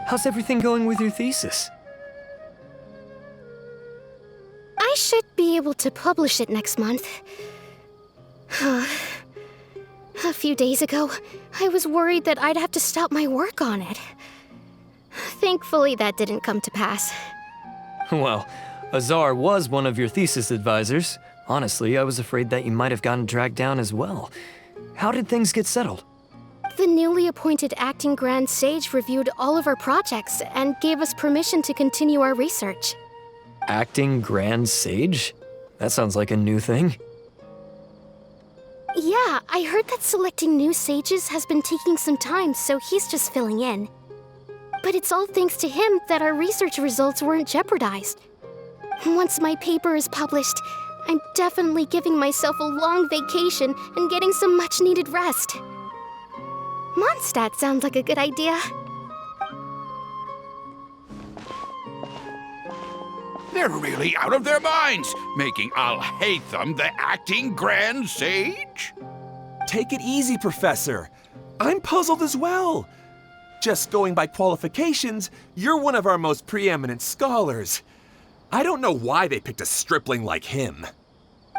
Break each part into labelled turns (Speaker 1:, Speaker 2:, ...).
Speaker 1: How's everything going with your thesis?
Speaker 2: I should be able to publish it next month. A few days ago, I was worried that I'd have to stop my work on it. Thankfully, that didn't come to pass.
Speaker 1: Well, Azar was one of your thesis advisors. Honestly, I was afraid that you might have gotten dragged down as well. How did things get settled?
Speaker 2: The newly appointed acting Grand Sage reviewed all of our projects and gave us permission to continue our research.
Speaker 1: Acting Grand Sage? That sounds like a new thing.
Speaker 2: Yeah, I heard that selecting new sages has been taking some time, so he's just filling in. But it's all thanks to him that our research results weren't jeopardized. Once my paper is published, I'm definitely giving myself a long vacation and getting some much-needed rest. Mondstadt sounds like a good idea.
Speaker 3: They're really out of their minds, making Alhaitham the acting Grand Sage?
Speaker 4: Take it easy, Professor. I'm puzzled as well. Just going by qualifications, you're one of our most preeminent scholars. I don't know why they picked a stripling like him.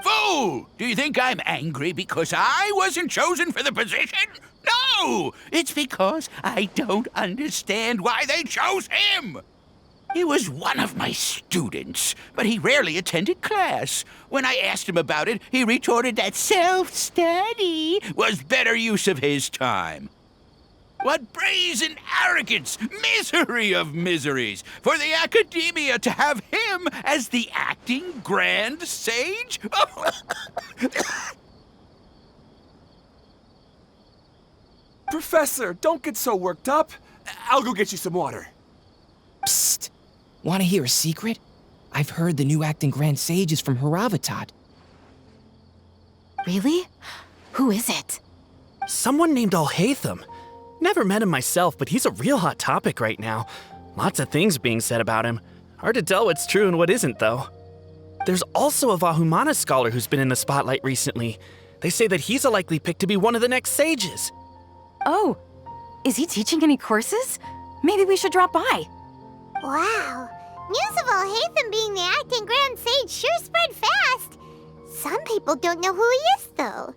Speaker 3: Fool! Do you think I'm angry because I wasn't chosen for the position? No! It's because I don't understand why they chose him! He was one of my students, but he rarely attended class. When I asked him about it, he retorted that self-study was better use of his time. What brazen arrogance, misery of miseries, for the academia to have him as the acting Grand Sage?
Speaker 4: Professor, don't get so worked up. I'll go get you some water.
Speaker 5: Psst! Want to hear a secret? I've heard the new acting Grand Sage is from Haravatat.
Speaker 6: Really? Who is it?
Speaker 7: Someone named Alhaitham. Never met him myself, but he's a real hot topic right now. Lots of things being said about him. Hard to tell what's true and what isn't, though. There's also a Vahumana scholar who's been in the spotlight recently. They say that he's a likely pick to be one of the next sages.
Speaker 6: Oh, is he teaching any courses? Maybe we should drop by.
Speaker 8: Wow. News of Alhaitham being the acting Grand Sage sure spread fast. Some people don't know who he is, though.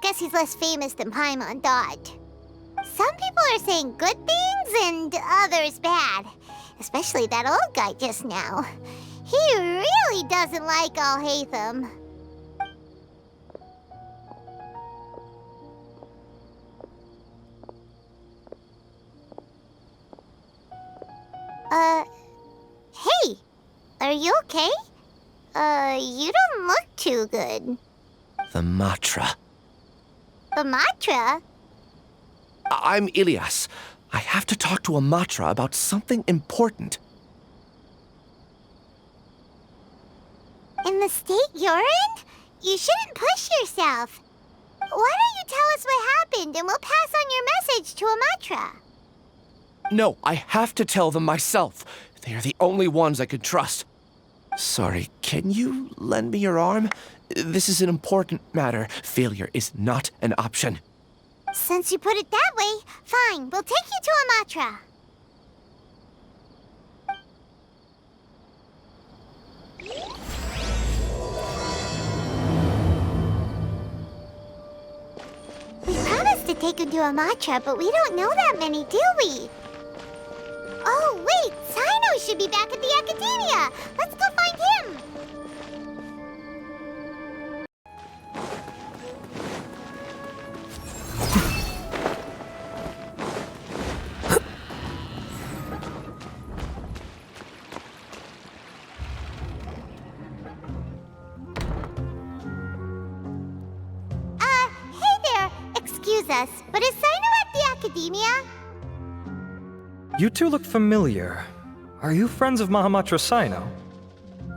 Speaker 8: Guess he's less famous than Paimon Dot. Some people are saying good things and others bad. Especially that old guy just now. He really doesn't like Alhaitham. Hey! Are you okay? You don't look too good.
Speaker 9: The Matra.
Speaker 8: The Matra?
Speaker 9: I'm Ilias. I have to talk to a Matra about something important.
Speaker 8: In the state you're in? You shouldn't push yourself. Why don't you tell us what happened and we'll pass on your message to a Matra?
Speaker 9: No, I have to tell them myself. They are the only ones I could trust. Sorry, can you lend me your arm? This is an important matter. Failure is not an option.
Speaker 8: Since you put it that way, fine. We'll take you to a Matra. We promised to take you to a Matra, but we don't know that many, do we? Oh, wait! Sino should be back at the Academia! Let's go find him! Hey there! Excuse us, but is Sino at the Academia?
Speaker 10: You two look familiar. Are you friends of Mahamatra Sino?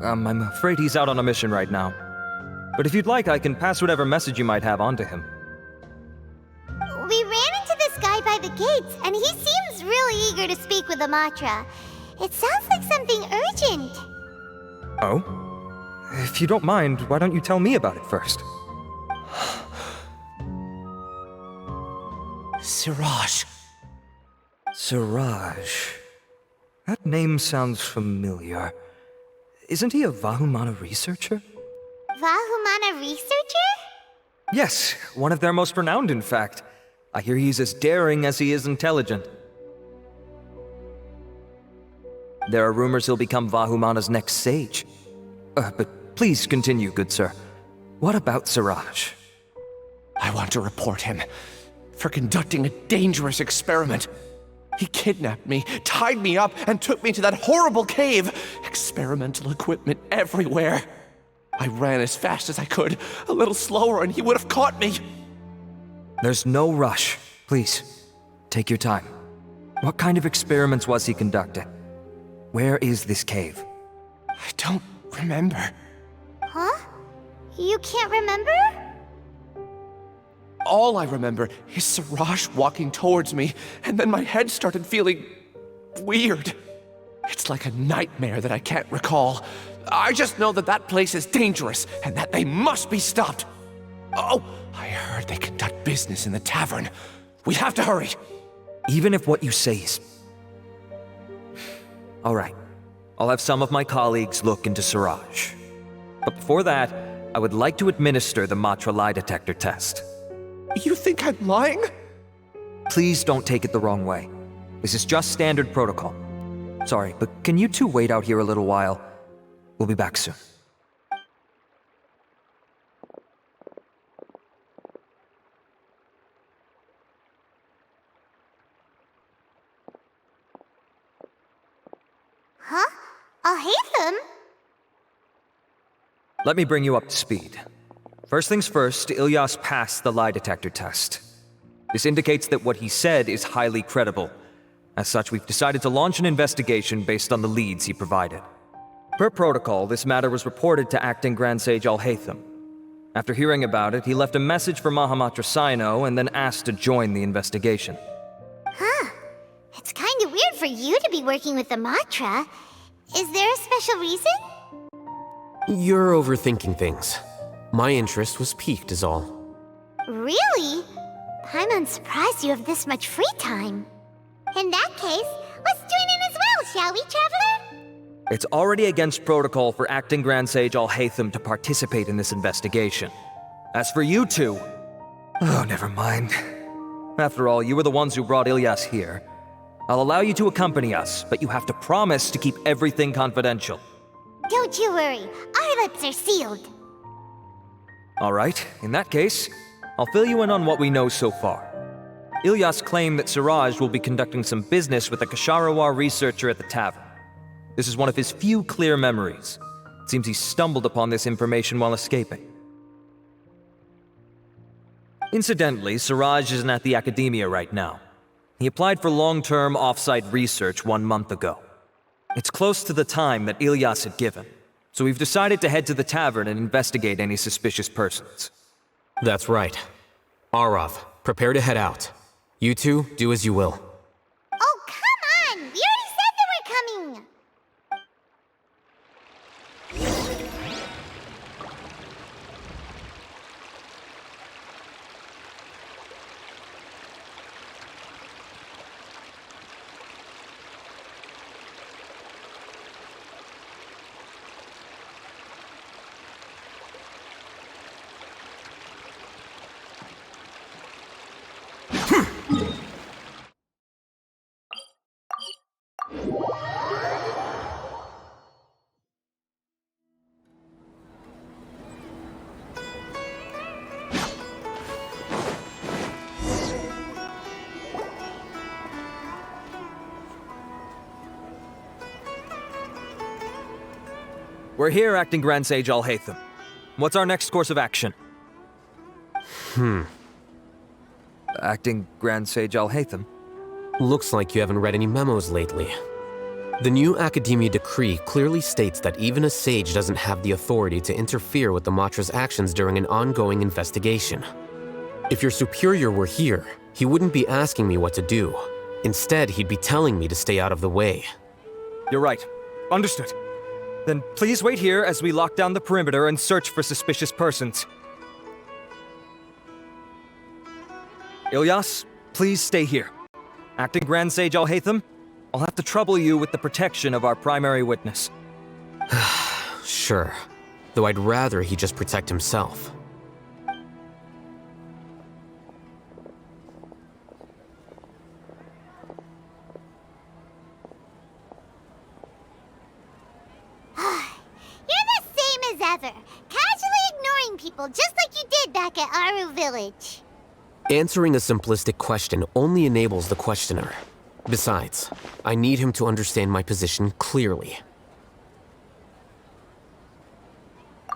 Speaker 10: I'm afraid he's out on a mission right now. But if you'd like, I can pass whatever message you might have on to him.
Speaker 8: We ran into this guy by the gates, and he seems really eager to speak with the Matra. It sounds like something urgent.
Speaker 10: Oh? If you don't mind, why don't you tell me about it first?
Speaker 9: Siraj.
Speaker 10: Siraj. That name sounds familiar. Isn't he a Vahumana researcher?
Speaker 8: Vahumana researcher?
Speaker 10: Yes, one of their most renowned, in fact. I hear he's as daring as he is intelligent. There are rumors he'll become Vahumana's next sage. But please continue, good sir. What about Siraj?
Speaker 9: I want to report him for conducting a dangerous experiment. He kidnapped me, tied me up, and took me to that horrible cave. Experimental equipment everywhere. I ran as fast as I could, a little slower, and he would have caught me.
Speaker 10: There's no rush. Please, take your time. What kind of experiments was he conducting? Where is this cave?
Speaker 9: I don't remember.
Speaker 8: Huh? You can't remember?
Speaker 9: All I remember is Siraj walking towards me, and then my head started feeling weird. It's like a nightmare that I can't recall. I just know that that place is dangerous, and that they must be stopped. Oh, I heard they conduct business in the tavern. We have to hurry.
Speaker 10: Even if what you say is... All right. I'll have some of my colleagues look into Siraj. But before that, I would like to administer the Matra lie detector test.
Speaker 9: You think I'm lying?
Speaker 10: Please don't take it the wrong way. This is just standard protocol. Sorry, but can you two wait out here a little while? We'll be back soon.
Speaker 8: Huh? Alhaitham?
Speaker 10: Let me bring you up to speed. First things first, Ilyas passed the lie detector test. This indicates that what he said is highly credible. As such, we've decided to launch an investigation based on the leads he provided. Per protocol, this matter was reported to Acting Grand Sage Alhaitham. After hearing about it, he left a message for Mahamatra Sino and then asked to join the investigation.
Speaker 8: Huh. It's kind of weird for you to be working with the Matra. Is there a special reason?
Speaker 11: You're overthinking things. My interest was piqued is all.
Speaker 8: Really? I'm surprised you have this much free time. In that case, let's join in as well, shall we, Traveler?
Speaker 10: It's already against protocol for Acting Grand Sage Alhaitham to participate in this investigation. As for you two... Oh, never mind. After all, you were the ones who brought Ilyas here. I'll allow you to accompany us, but you have to promise to keep everything confidential.
Speaker 8: Don't you worry, our lips are sealed.
Speaker 10: All right, in that case, I'll fill you in on what we know so far. Ilyas claimed that Siraj will be conducting some business with a Kasharawar researcher at the tavern. This is one of his few clear memories. It seems he stumbled upon this information while escaping. Incidentally, Siraj isn't at the academia right now. He applied for long-term off-site research 1 month ago. It's close to the time that Ilyas had given, so we've decided to head to the tavern and investigate any suspicious persons.
Speaker 11: That's right. Arav, prepare to head out. You two, do as you will.
Speaker 8: Oh, come on! We already said that we're coming!
Speaker 10: We're here, Acting Grand Sage Alhaitham. What's our next course of action? Acting Grand Sage Alhaitham?
Speaker 11: Looks like you haven't read any memos lately. The new Academia decree clearly states that even a sage doesn't have the authority to interfere with the Matra's actions during an ongoing investigation. If your superior were here, he wouldn't be asking me what to do. Instead, he'd be telling me to stay out of the way.
Speaker 10: You're right. Understood. Then please wait here as we lock down the perimeter and search for suspicious persons. Ilyas, please stay here. Acting Grand Sage Alhaitham, I'll have to trouble you with the protection of our primary witness.
Speaker 11: Sure. Though I'd rather he just protect himself.
Speaker 8: You're the same as ever, casually ignoring people just like you did back at Aru Village.
Speaker 11: Answering a simplistic question only enables the questioner. Besides, I need him to understand my position clearly.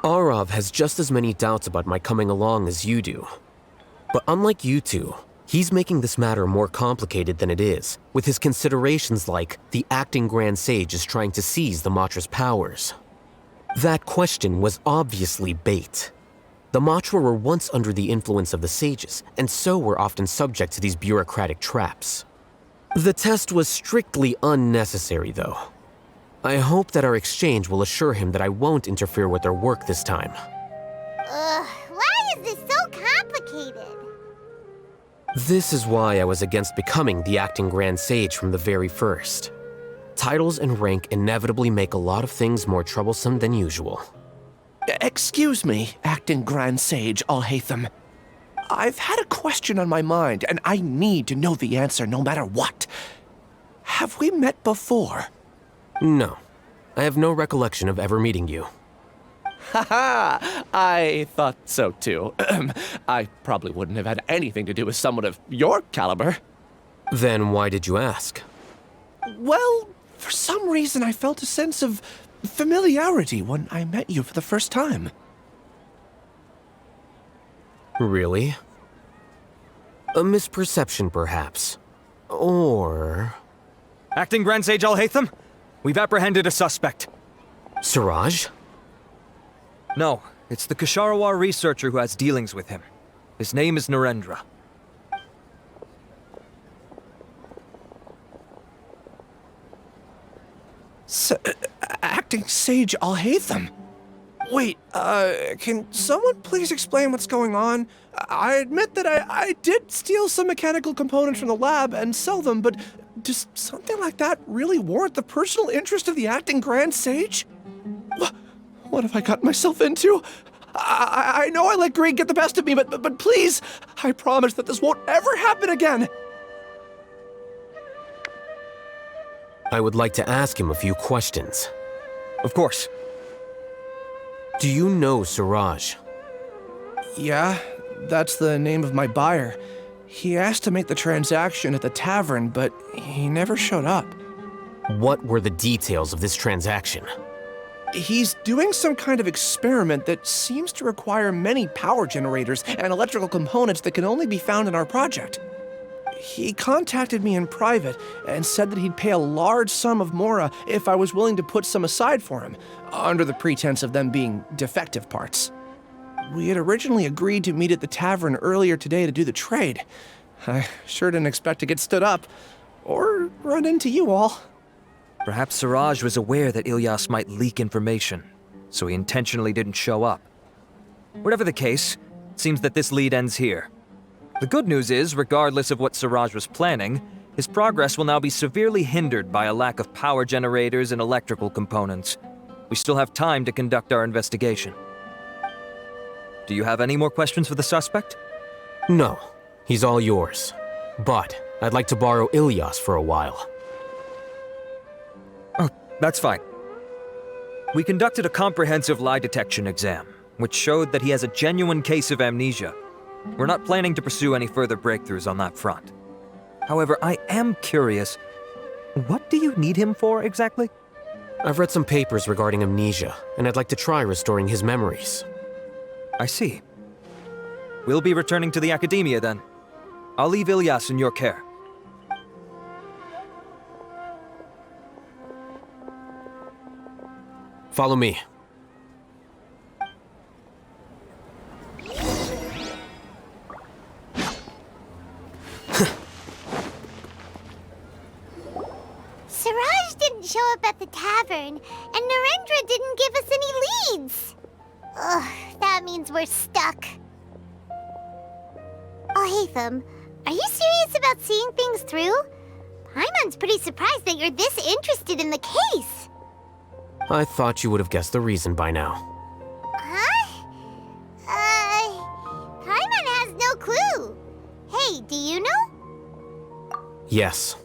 Speaker 11: Arav has just as many doubts about my coming along as you do. But unlike you two, he's making this matter more complicated than it is, with his considerations like the acting Grand Sage is trying to seize the Matra's powers. That question was obviously bait. The Matra were once under the influence of the sages, and so were often subject to these bureaucratic traps. The test was strictly unnecessary, though. I hope that our exchange will assure him that I won't interfere with their work this time.
Speaker 8: Why is this so complicated?
Speaker 11: This is why I was against becoming the acting Grand Sage from the very first. Titles and rank inevitably make a lot of things more troublesome than usual.
Speaker 9: Excuse me, acting Grand Sage Alhaitham. I've had a question on my mind, and I need to know the answer no matter what. Have we met before?
Speaker 11: No. I have no recollection of ever meeting you.
Speaker 9: Haha, I thought so too. I probably wouldn't have had anything to do with someone of your caliber.
Speaker 11: Then why did you ask?
Speaker 9: Well, for some reason I felt a sense of familiarity when I met you for the first time.
Speaker 11: Really? A misperception, perhaps. Or...
Speaker 10: Acting Grand Sage Alhaitham, we've apprehended a suspect.
Speaker 11: Siraj?
Speaker 10: No, it's the Ksharawar researcher who has dealings with him. His name is Narendra.
Speaker 9: Acting Sage Alhaitham? Wait, can someone please explain what's going on? I admit that I did steal some mechanical components from the lab and sell them, but does something like that really warrant the personal interest of the acting Grand Sage? What have I gotten myself into? I know I let greed get the best of me, but please, I promise that this won't ever happen again.
Speaker 11: I would like to ask him a few questions.
Speaker 10: Of course.
Speaker 11: Do you know Siraj?
Speaker 9: Yeah, that's the name of my buyer. He asked to make the transaction at the tavern, but he never showed up.
Speaker 11: What were the details of this transaction?
Speaker 9: He's doing some kind of experiment that seems to require many power generators and electrical components that can only be found in our project. He contacted me in private and said that he'd pay a large sum of Mora if I was willing to put some aside for him, under the pretense of them being defective parts. We had originally agreed to meet at the tavern earlier today to do the trade. I sure didn't expect to get stood up, or run into you all.
Speaker 10: Perhaps Siraj was aware that Ilyas might leak information, so he intentionally didn't show up. Whatever the case, it seems that this lead ends here. The good news is, regardless of what Siraj was planning, his progress will now be severely hindered by a lack of power generators and electrical components. We still have time to conduct our investigation. Do you have any more questions for the suspect?
Speaker 11: No, he's all yours. But I'd like to borrow Ilyas for a while.
Speaker 10: Oh, that's fine. We conducted a comprehensive lie detection exam, which showed that he has a genuine case of amnesia. We're not planning to pursue any further breakthroughs on that front. However, I am curious, what do you need him for exactly?
Speaker 11: I've read some papers regarding amnesia, and I'd like to try restoring his memories.
Speaker 10: I see. We'll be returning to the Academia then. I'll leave Ilyas in your care.
Speaker 11: Follow me.
Speaker 8: Siraj didn't show up at the tavern, and Narendra didn't give us any leads. Ugh, that means we're stuck. Alhaitham, are you serious about seeing things through? Paimon's pretty surprised that you're this interested in the case.
Speaker 11: I thought you would have guessed the reason by now.
Speaker 8: Huh? Paimon has no clue. Hey, do you know?
Speaker 11: Yes,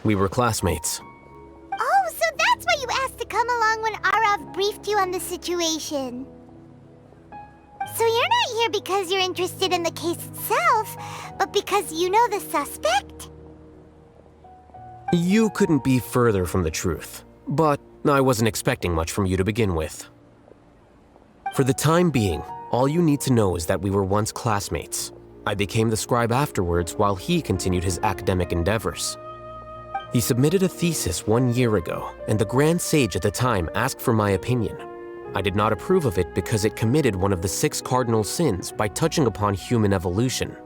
Speaker 11: we were classmates.
Speaker 8: Oh, so that's why you asked to come along when Arav briefed you on the situation. So you're not here because you're interested in the case itself, but because you know the suspect?
Speaker 11: You couldn't be further from the truth, but I wasn't expecting much from you to begin with. For the time being, all you need to know is that we were once classmates. I became the scribe afterwards while he continued his academic endeavors. He submitted a thesis 1 year ago, and the Grand Sage at the time asked for my opinion. I did not approve of it because it committed one of the 6 cardinal sins by touching upon human evolution.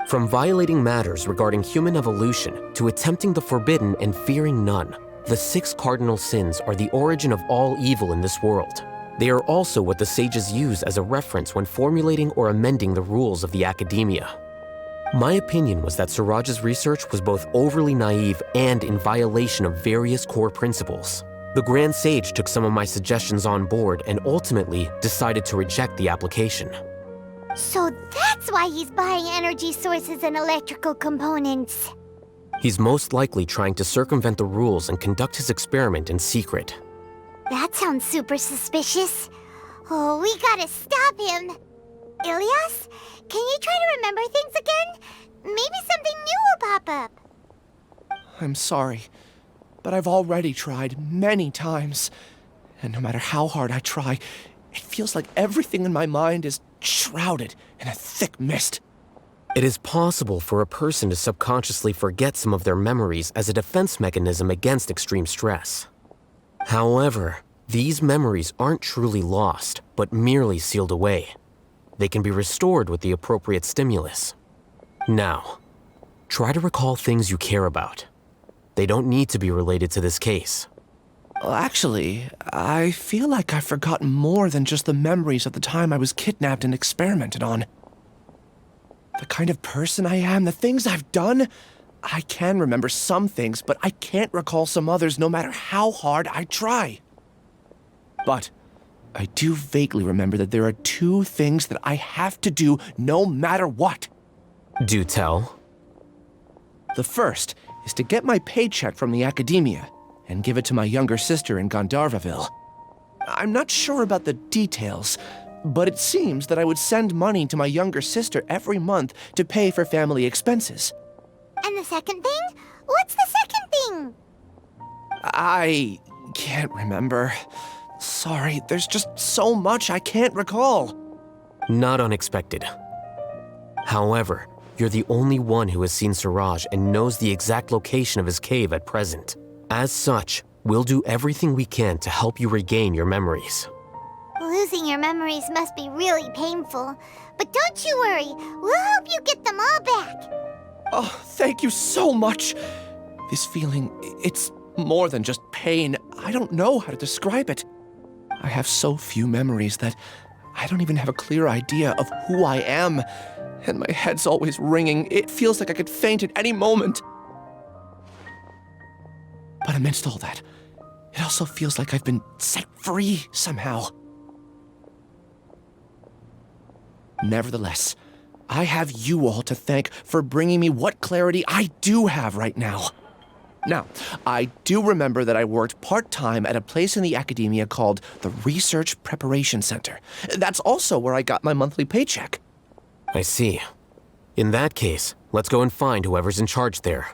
Speaker 11: From violating matters regarding human evolution to attempting the forbidden and fearing none, the 6 cardinal sins are the origin of all evil in this world. They are also what the sages use as a reference when formulating or amending the rules of the academia. My opinion was that Suraj's research was both overly naive and in violation of various core principles. The Grand Sage took some of my suggestions on board and ultimately decided to reject the application.
Speaker 8: So that's why he's buying energy sources and electrical components.
Speaker 11: He's most likely trying to circumvent the rules and conduct his experiment in secret.
Speaker 8: That sounds super suspicious. Oh, we gotta stop him. Ilias, can you try to remember things again? Maybe something new will pop up.
Speaker 9: I'm sorry, but I've already tried many times. And no matter how hard I try, it feels like everything in my mind is shrouded in a thick mist.
Speaker 11: It is possible for a person to subconsciously forget some of their memories as a defense mechanism against extreme stress. However, these memories aren't truly lost, but merely sealed away. They can be restored with the appropriate stimulus. Now, try to recall things you care about. They don't need to be related to this case.
Speaker 9: Well, actually, I feel like I've forgotten more than just the memories of the time I was kidnapped and experimented on. The kind of person I am, the things I've done, I can remember some things, but I can't recall some others no matter how hard I try. But I do vaguely remember that there are 2 things that I have to do no matter what.
Speaker 11: Do tell.
Speaker 9: The first is to get my paycheck from the academia and give it to my younger sister in Gandharvaville. I'm not sure about the details, but it seems that I would send money to my younger sister every month to pay for family expenses.
Speaker 8: And the second thing? What's the second thing?
Speaker 9: I can't remember. Sorry, there's just so much I can't recall.
Speaker 11: Not unexpected. However, you're the only one who has seen Suraj and knows the exact location of his cave at present. As such, we'll do everything we can to help you regain your memories.
Speaker 8: Losing your memories must be really painful. But don't you worry, we'll help you get them all back.
Speaker 9: Oh, thank you so much. This feeling, it's more than just pain. I don't know how to describe it. I have so few memories that I don't even have a clear idea of who I am. And my head's always ringing. It feels like I could faint at any moment. But amidst all that, it also feels like I've been set free somehow. Nevertheless, I have you all to thank for bringing me what clarity I do have right now. Now, I do remember that I worked part-time at a place in the academia called the Research Preparation Center. That's also where I got my monthly paycheck.
Speaker 11: I see. In that case, let's go and find whoever's in charge there.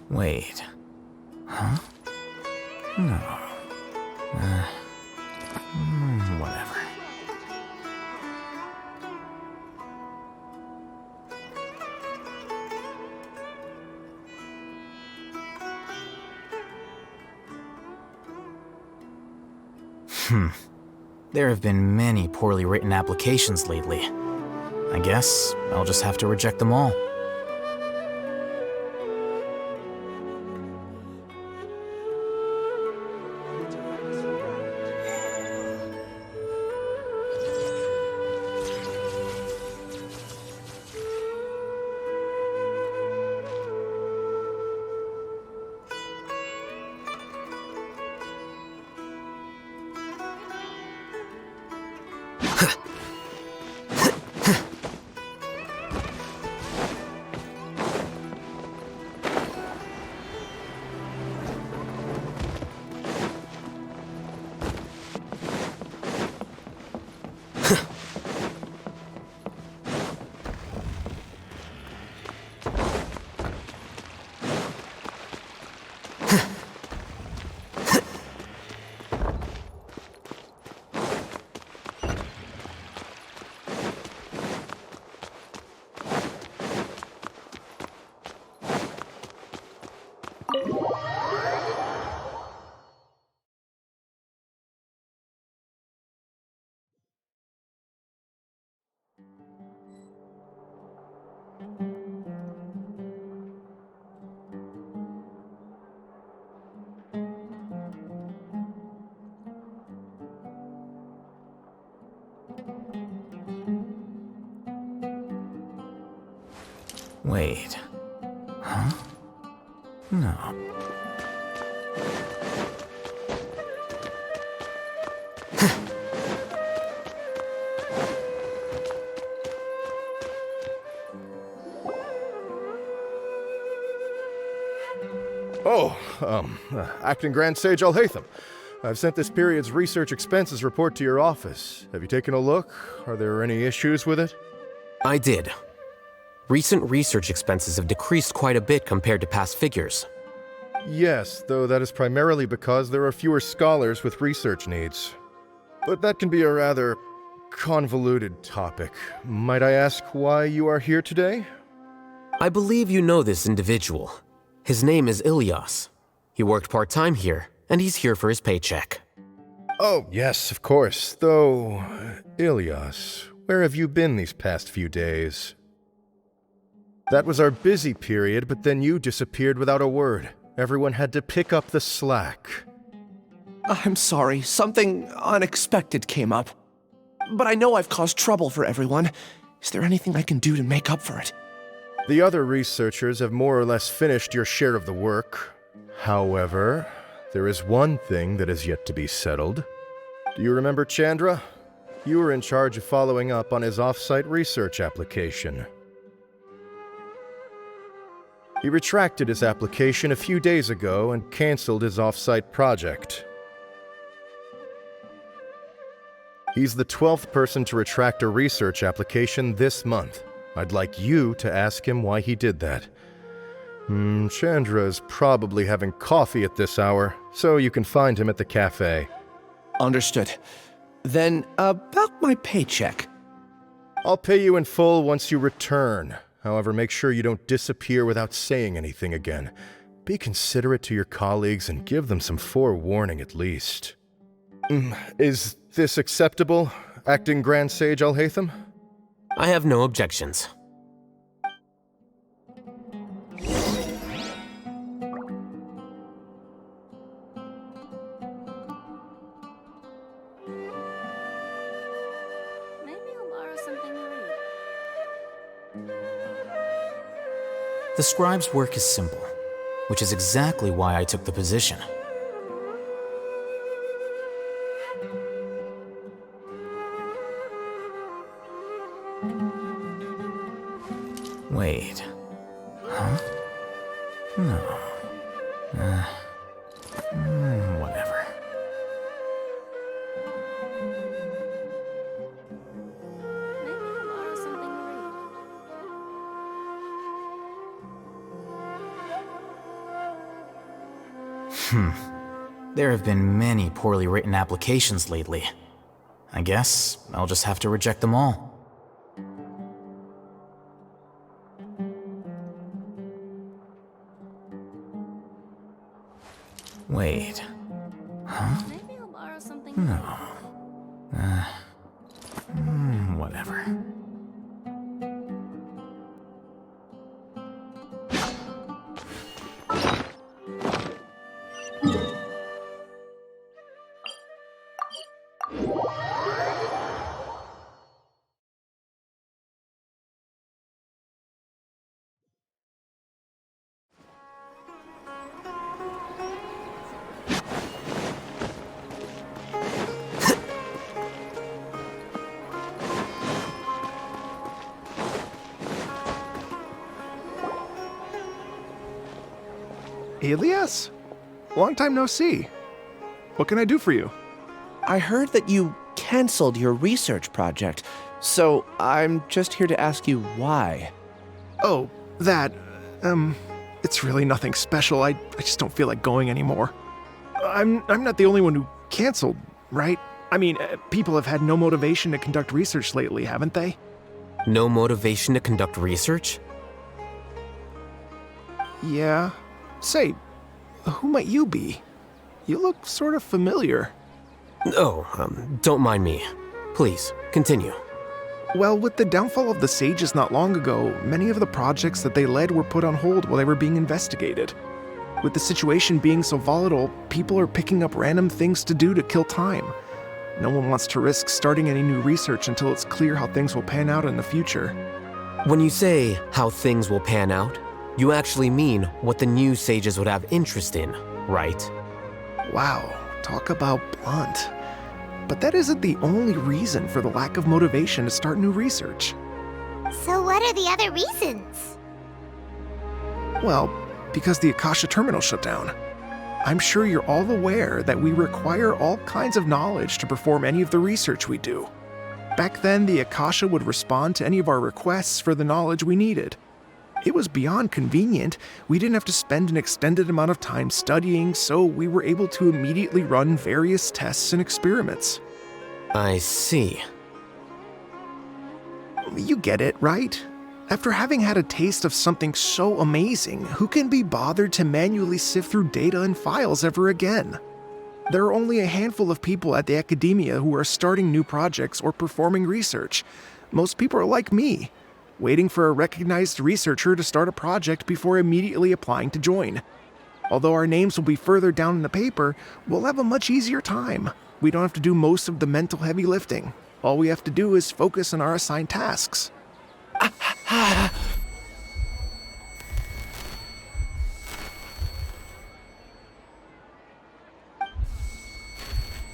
Speaker 12: Wait. Huh? No. Whatever. There have been many poorly written applications lately. I guess I'll just have to reject them all. Wait. Huh? No.
Speaker 13: Acting Grand Sage Alhaitham. I've sent this period's research expenses report to your office. Have you taken a look? Are there any issues with it?
Speaker 11: I did. Recent research expenses have decreased quite a bit compared to past figures.
Speaker 13: Yes, though that is primarily because there are fewer scholars with research needs. But that can be a rather convoluted topic. Might I ask why you are here today?
Speaker 11: I believe you know this individual. His name is Ilias. He worked part-time here, and he's here for his paycheck.
Speaker 13: Oh, yes, of course. Though, Ilias, where have you been these past few days? That was our busy period, but then you disappeared without a word. Everyone had to pick up the slack.
Speaker 9: I'm sorry, something unexpected came up. But I know I've caused trouble for everyone. Is there anything I can do to make up for it?
Speaker 13: The other researchers have more or less finished your share of the work. However, there is one thing that is yet to be settled. Do you remember Chandra? You were in charge of following up on his off-site research application. He retracted his application a few days ago and canceled his off-site project. He's the 12th person to retract a research application this month. I'd like you to ask him why he did that. Chandra is probably having coffee at this hour, so you can find him at the cafe.
Speaker 9: Understood. Then, about my paycheck.
Speaker 13: I'll pay you in full once you return. However, make sure you don't disappear without saying anything again. Be considerate to your colleagues and give them some forewarning at least. Is this acceptable, Acting Grand Sage Alhaitham?
Speaker 11: I have no objections.
Speaker 12: The scribe's work is simple, which is exactly why I took the position. Wait. Huh? No. Whatever. There have been many poorly written applications lately. I guess I'll just have to reject them all. Wait. Huh?
Speaker 6: Maybe I'll borrow something.
Speaker 12: No. whatever.
Speaker 14: Elias? Long time no see. What can I do for you?
Speaker 9: I heard that you canceled your research project, so I'm just here to ask you why.
Speaker 14: Oh, that. It's really nothing special. I just don't feel like going anymore. I'm not the only one who canceled, right? I mean, people have had no motivation to conduct research lately, haven't they?
Speaker 11: No motivation to conduct research?
Speaker 14: Yeah. Say, who might you be? You look sort of familiar.
Speaker 11: Oh, don't mind me. Please, continue.
Speaker 14: Well, with the downfall of the Sages not long ago, many of the projects that they led were put on hold while they were being investigated. With the situation being so volatile, people are picking up random things to do to kill time. No one wants to risk starting any new research until it's clear how things will pan out in the future.
Speaker 11: When you say how things will pan out, you actually mean what the new Sages would have interest in, right?
Speaker 14: Wow, talk about blunt. But that isn't the only reason for the lack of motivation to start new research.
Speaker 8: So what are the other reasons?
Speaker 14: Well, because the Akasha terminal shut down. I'm sure you're all aware that we require all kinds of knowledge to perform any of the research we do. Back then, the Akasha would respond to any of our requests for the knowledge we needed. It was beyond convenient. We didn't have to spend an extended amount of time studying, so we were able to immediately run various tests and experiments.
Speaker 11: I see.
Speaker 14: You get it, right? After having had a taste of something so amazing, who can be bothered to manually sift through data and files ever again? There are only a handful of people at the academia who are starting new projects or performing research. Most people are like me, waiting for a recognized researcher to start a project before immediately applying to join. Although our names will be further down in the paper, we'll have a much easier time. We don't have to do most of the mental heavy lifting. All we have to do is focus on our assigned tasks.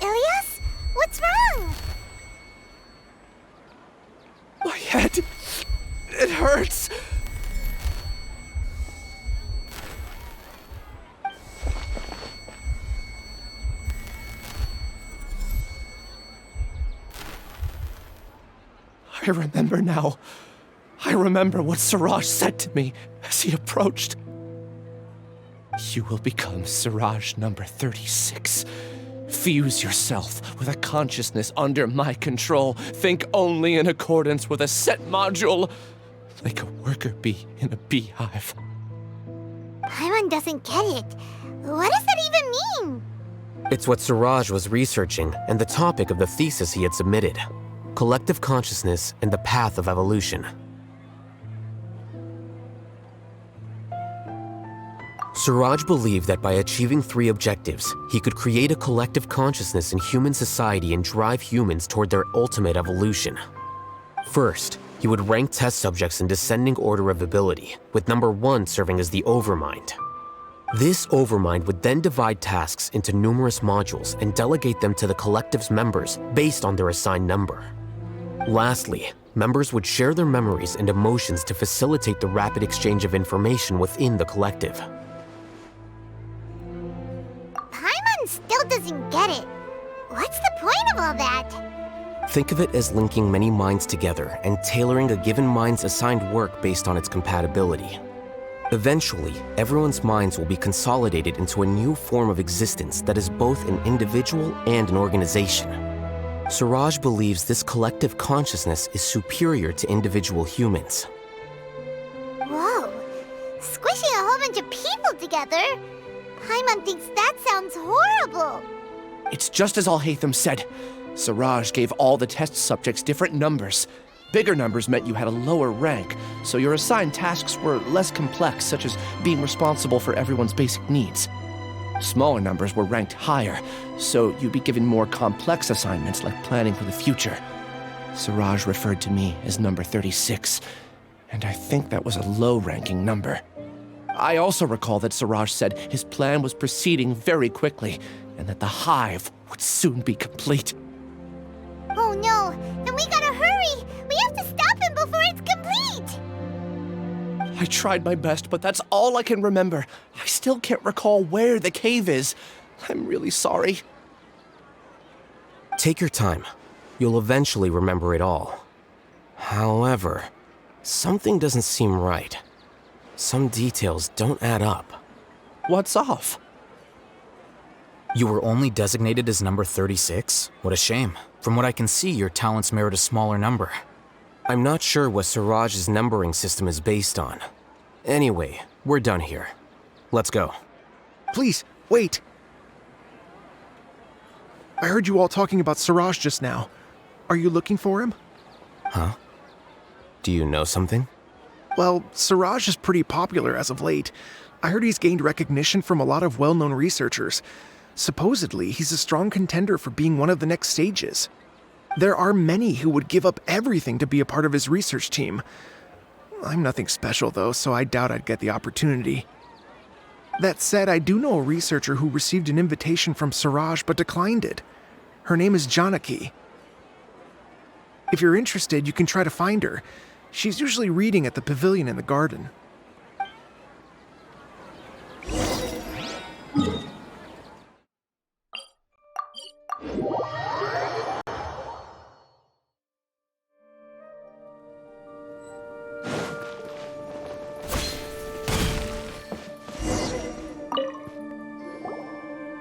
Speaker 8: Ilias? What's wrong?
Speaker 9: My head. It hurts. I remember now. I remember what Siraj said to me as he approached. You will become Siraj number 36. Fuse yourself with a consciousness under my control. Think only in accordance with a set module, like a worker bee in a beehive.
Speaker 8: Paimon doesn't get it. What does that even mean?
Speaker 11: It's what Siraj was researching and the topic of the thesis he had submitted. Collective consciousness and the path of evolution. Siraj believed that by achieving 3 objectives, he could create a collective consciousness in human society and drive humans toward their ultimate evolution. First, he would rank test subjects in descending order of ability, with number 1 serving as the Overmind. This Overmind would then divide tasks into numerous modules and delegate them to the collective's members based on their assigned number. Lastly, members would share their memories and emotions to facilitate the rapid exchange of information within the collective.
Speaker 8: Paimon still doesn't get it. What's the point of all that?
Speaker 11: Think of it as linking many minds together and tailoring a given mind's assigned work based on its compatibility. Eventually, everyone's minds will be consolidated into a new form of existence that is both an individual and an organization. Siraj believes this collective consciousness is superior to individual humans.
Speaker 8: Whoa. Squishing a whole bunch of people together? Paimon thinks that sounds horrible.
Speaker 9: It's just as Alhaitham said. Siraj gave all the test subjects different numbers. Bigger numbers meant you had a lower rank, so your assigned tasks were less complex, such as being responsible for everyone's basic needs. Smaller numbers were ranked higher, so you'd be given more complex assignments like planning for the future. Siraj referred to me as number 36, and I think that was a low-ranking number. I also recall that Siraj said his plan was proceeding very quickly, and that the hive would soon be complete.
Speaker 8: Oh no, then we gotta hurry! We have to stop him before it's complete!
Speaker 9: I tried my best, but that's all I can remember. I still can't recall where the cave is. I'm really sorry.
Speaker 11: Take your time. You'll eventually remember it all. However, something doesn't seem right. Some details don't add up.
Speaker 9: What's off?
Speaker 12: You were only designated as number 36? What a shame. From what I can see, your talents merit a smaller number.
Speaker 11: I'm not sure what Siraj's numbering system is based on. Anyway, we're done here. Let's go.
Speaker 14: Please, wait. I heard you all talking about Siraj just now. Are you looking for him?
Speaker 11: Huh? Do you know something?
Speaker 14: Well, Siraj is pretty popular as of late. I heard he's gained recognition from a lot of well-known researchers. Supposedly, he's a strong contender for being one of the next sages. There are many who would give up everything to be a part of his research team. I'm nothing special, though, so I doubt I'd get the opportunity. That said, I do know a researcher who received an invitation from Siraj but declined it. Her name is Janaki. If you're interested, you can try to find her. She's usually reading at the pavilion in the garden.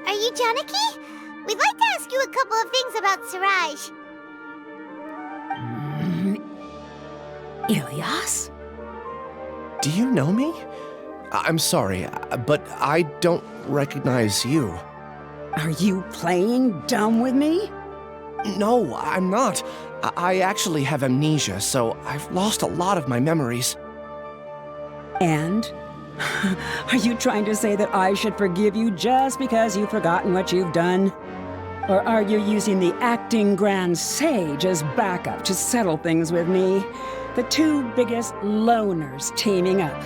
Speaker 8: Are you Janaki? We'd like to ask you a couple of things about Siraj.
Speaker 15: Ilyas?
Speaker 9: Do you know me? I'm sorry, but I don't recognize you.
Speaker 15: Are you playing dumb with me?
Speaker 9: No, I'm not. I actually have amnesia, so I've lost a lot of my memories.
Speaker 15: And? Are you trying to say that I should forgive you just because you've forgotten what you've done? Or are you using the acting Grand Sage as backup to settle things with me? The two biggest loners teaming up.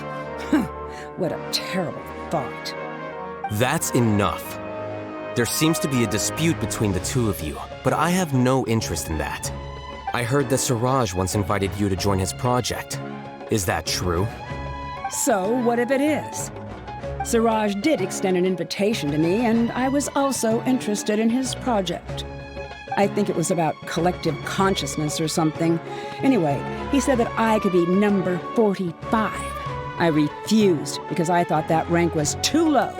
Speaker 15: What a terrible thought.
Speaker 11: That's enough. There seems to be a dispute between the two of you, but I have no interest in that. I heard that Siraj once invited you to join his project. Is that true?
Speaker 15: So, what if it is? Siraj did extend an invitation to me, and I was also interested in his project. I think it was about collective consciousness or something. Anyway, he said that I could be number 45. I refused because I thought that rank was too low.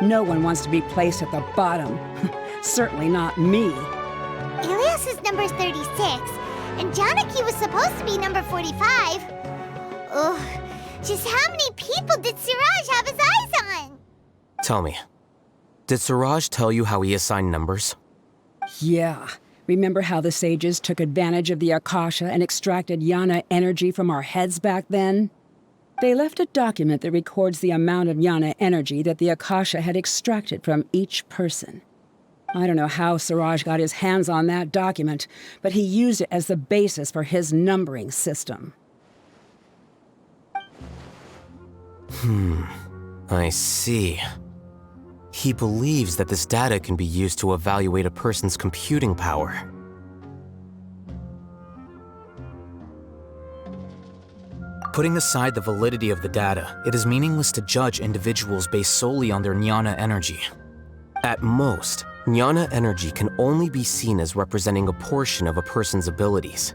Speaker 15: No one wants to be placed at the bottom. Certainly not me.
Speaker 8: Ilyas is number 36, and Janaki was supposed to be number 45. Ugh, just how many people did Siraj have his eyes on?
Speaker 11: Tell me, did Siraj tell you how he assigned numbers?
Speaker 15: Yeah. Remember how the sages took advantage of the Akasha and extracted Yana energy from our heads back then? They left a document that records the amount of Yana energy that the Akasha had extracted from each person. I don't know how Siraj got his hands on that document, but he used it as the basis for his numbering system.
Speaker 11: I see. He believes that this data can be used to evaluate a person's computing power.
Speaker 12: Putting aside the validity of the data, it is meaningless to judge individuals based solely on their jnana energy.
Speaker 11: At most, jnana energy can only be seen as representing a portion of a person's abilities.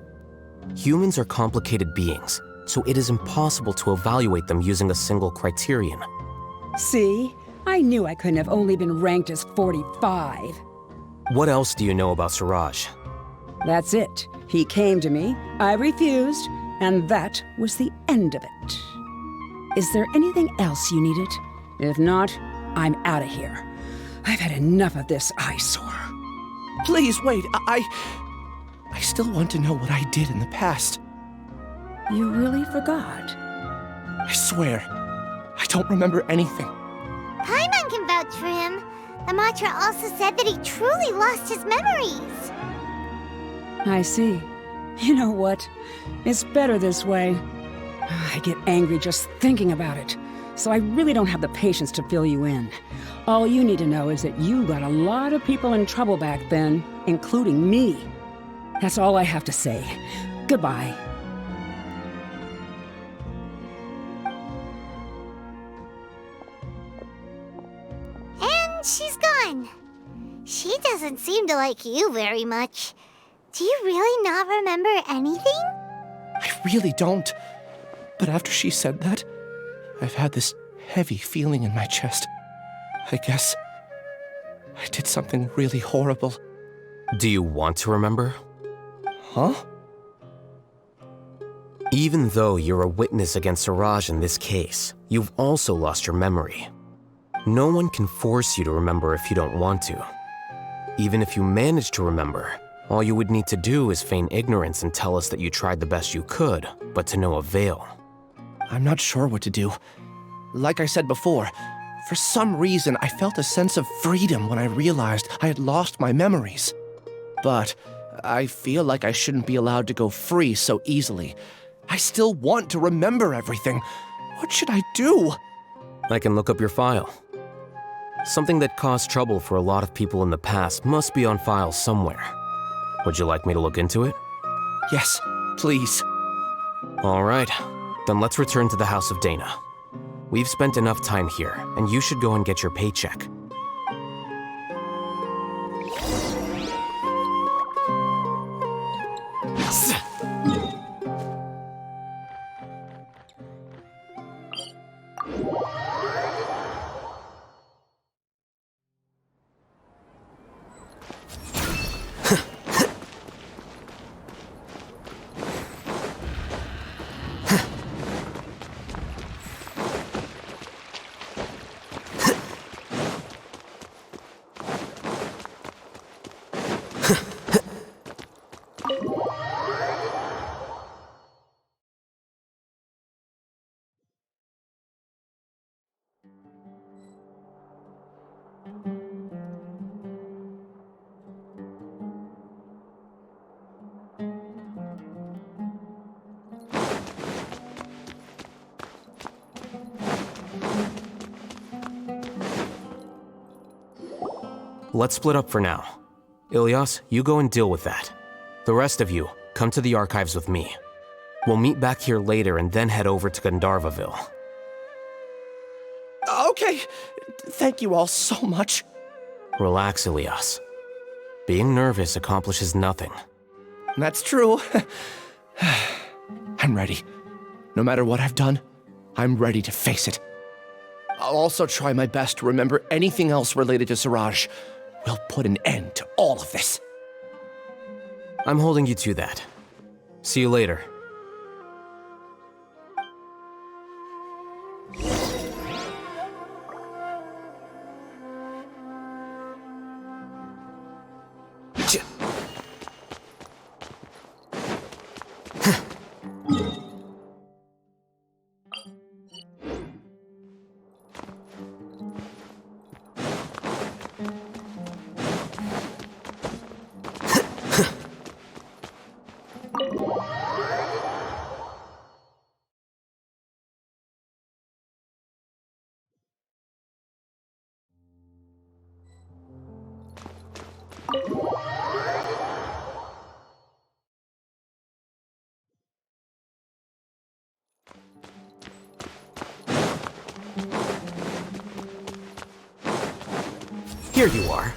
Speaker 11: Humans are complicated beings, so it is impossible to evaluate them using a single criterion.
Speaker 15: See? I knew I couldn't have only been ranked as 45.
Speaker 11: What else do you know about Siraj?
Speaker 15: That's it. He came to me, I refused, and that was the end of it. Is there anything else you needed? If not, I'm out of here. I've had enough of this eyesore.
Speaker 9: Please, wait, I still want to know what I did in the past.
Speaker 15: You really forgot?
Speaker 9: I swear, I don't remember anything.
Speaker 8: Paimon can vouch for him. The mantra also said that he truly lost his memories.
Speaker 15: I see. You know what? It's better this way. I get angry just thinking about it, so I really don't have the patience to fill you in. All you need to know is that you got a lot of people in trouble back then, including me. That's all I have to say. Goodbye.
Speaker 8: And she's gone. She doesn't seem to like you very much. Do you really not remember anything?
Speaker 9: I really don't. But after she said that, I've had this heavy feeling in my chest. I guess I did something really horrible.
Speaker 11: Do you want to remember?
Speaker 9: Huh?
Speaker 11: Even though you're a witness against Siraj in this case, you've also lost your memory. No one can force you to remember if you don't want to. Even if you manage to remember, all you would need to do is feign ignorance and tell us that you tried the best you could, but to no avail.
Speaker 9: I'm not sure what to do. Like I said before, for some reason I felt a sense of freedom when I realized I had lost my memories. But I feel like I shouldn't be allowed to go free so easily. I still want to remember everything. What should I do?
Speaker 11: I can look up your file. Something that caused trouble for a lot of people in the past must be on file somewhere. Would you like me to look into it?
Speaker 9: Yes, please.
Speaker 11: All right, then let's return to the House of Dana. We've spent enough time here, and you should go and get your paycheck. Let's split up for now. Ilyas, you go and deal with that. The rest of you, come to the archives with me. We'll meet back here later and then head over to Gandharvaville.
Speaker 9: Okay, thank you all so much.
Speaker 11: Relax, Ilyas. Being nervous accomplishes nothing.
Speaker 9: That's true. I'm ready. No matter what I've done, I'm ready to face it. I'll also try my best to remember anything else related to Siraj. We'll put an end to all of this.
Speaker 11: I'm holding you to that. See you later. Here you are.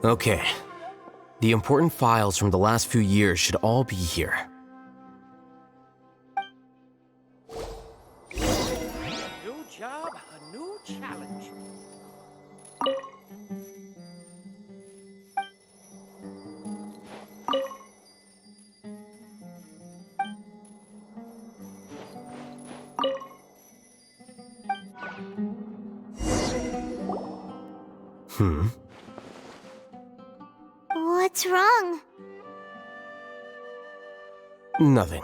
Speaker 11: Okay. The important files from the last few years should all be here.
Speaker 9: New job, a new challenge.
Speaker 8: What's wrong?
Speaker 11: Nothing.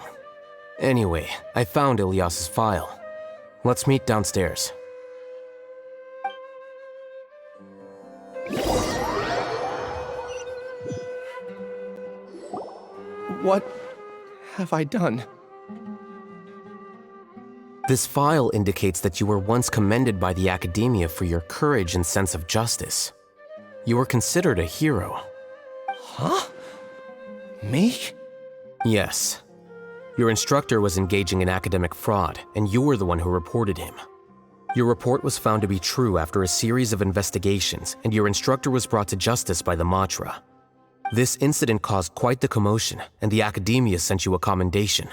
Speaker 11: Anyway, I found Ilyas's file. Let's meet downstairs.
Speaker 9: What have I done?
Speaker 11: This file indicates that you were once commended by the Academia for your courage and sense of justice. You were considered a hero.
Speaker 9: Huh? Me?
Speaker 11: Yes. Your instructor was engaging in academic fraud, and you were the one who reported him. Your report was found to be true after a series of investigations, and your instructor was brought to justice by the Matra. This incident caused quite the commotion, and the Academia sent you a commendation.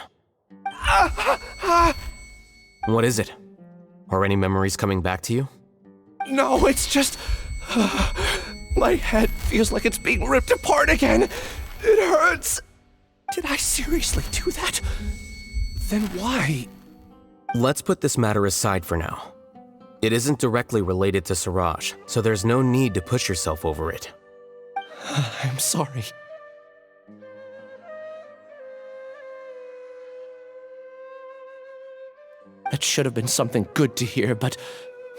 Speaker 11: What is it? Are any memories coming back to you?
Speaker 9: No, it's just... my head feels like it's being ripped apart again. It hurts. Did I seriously do that? Then why?
Speaker 11: Let's put this matter aside for now. It isn't directly related to Suraj, so there's no need to push yourself over it.
Speaker 9: I'm sorry. That should have been something good to hear, but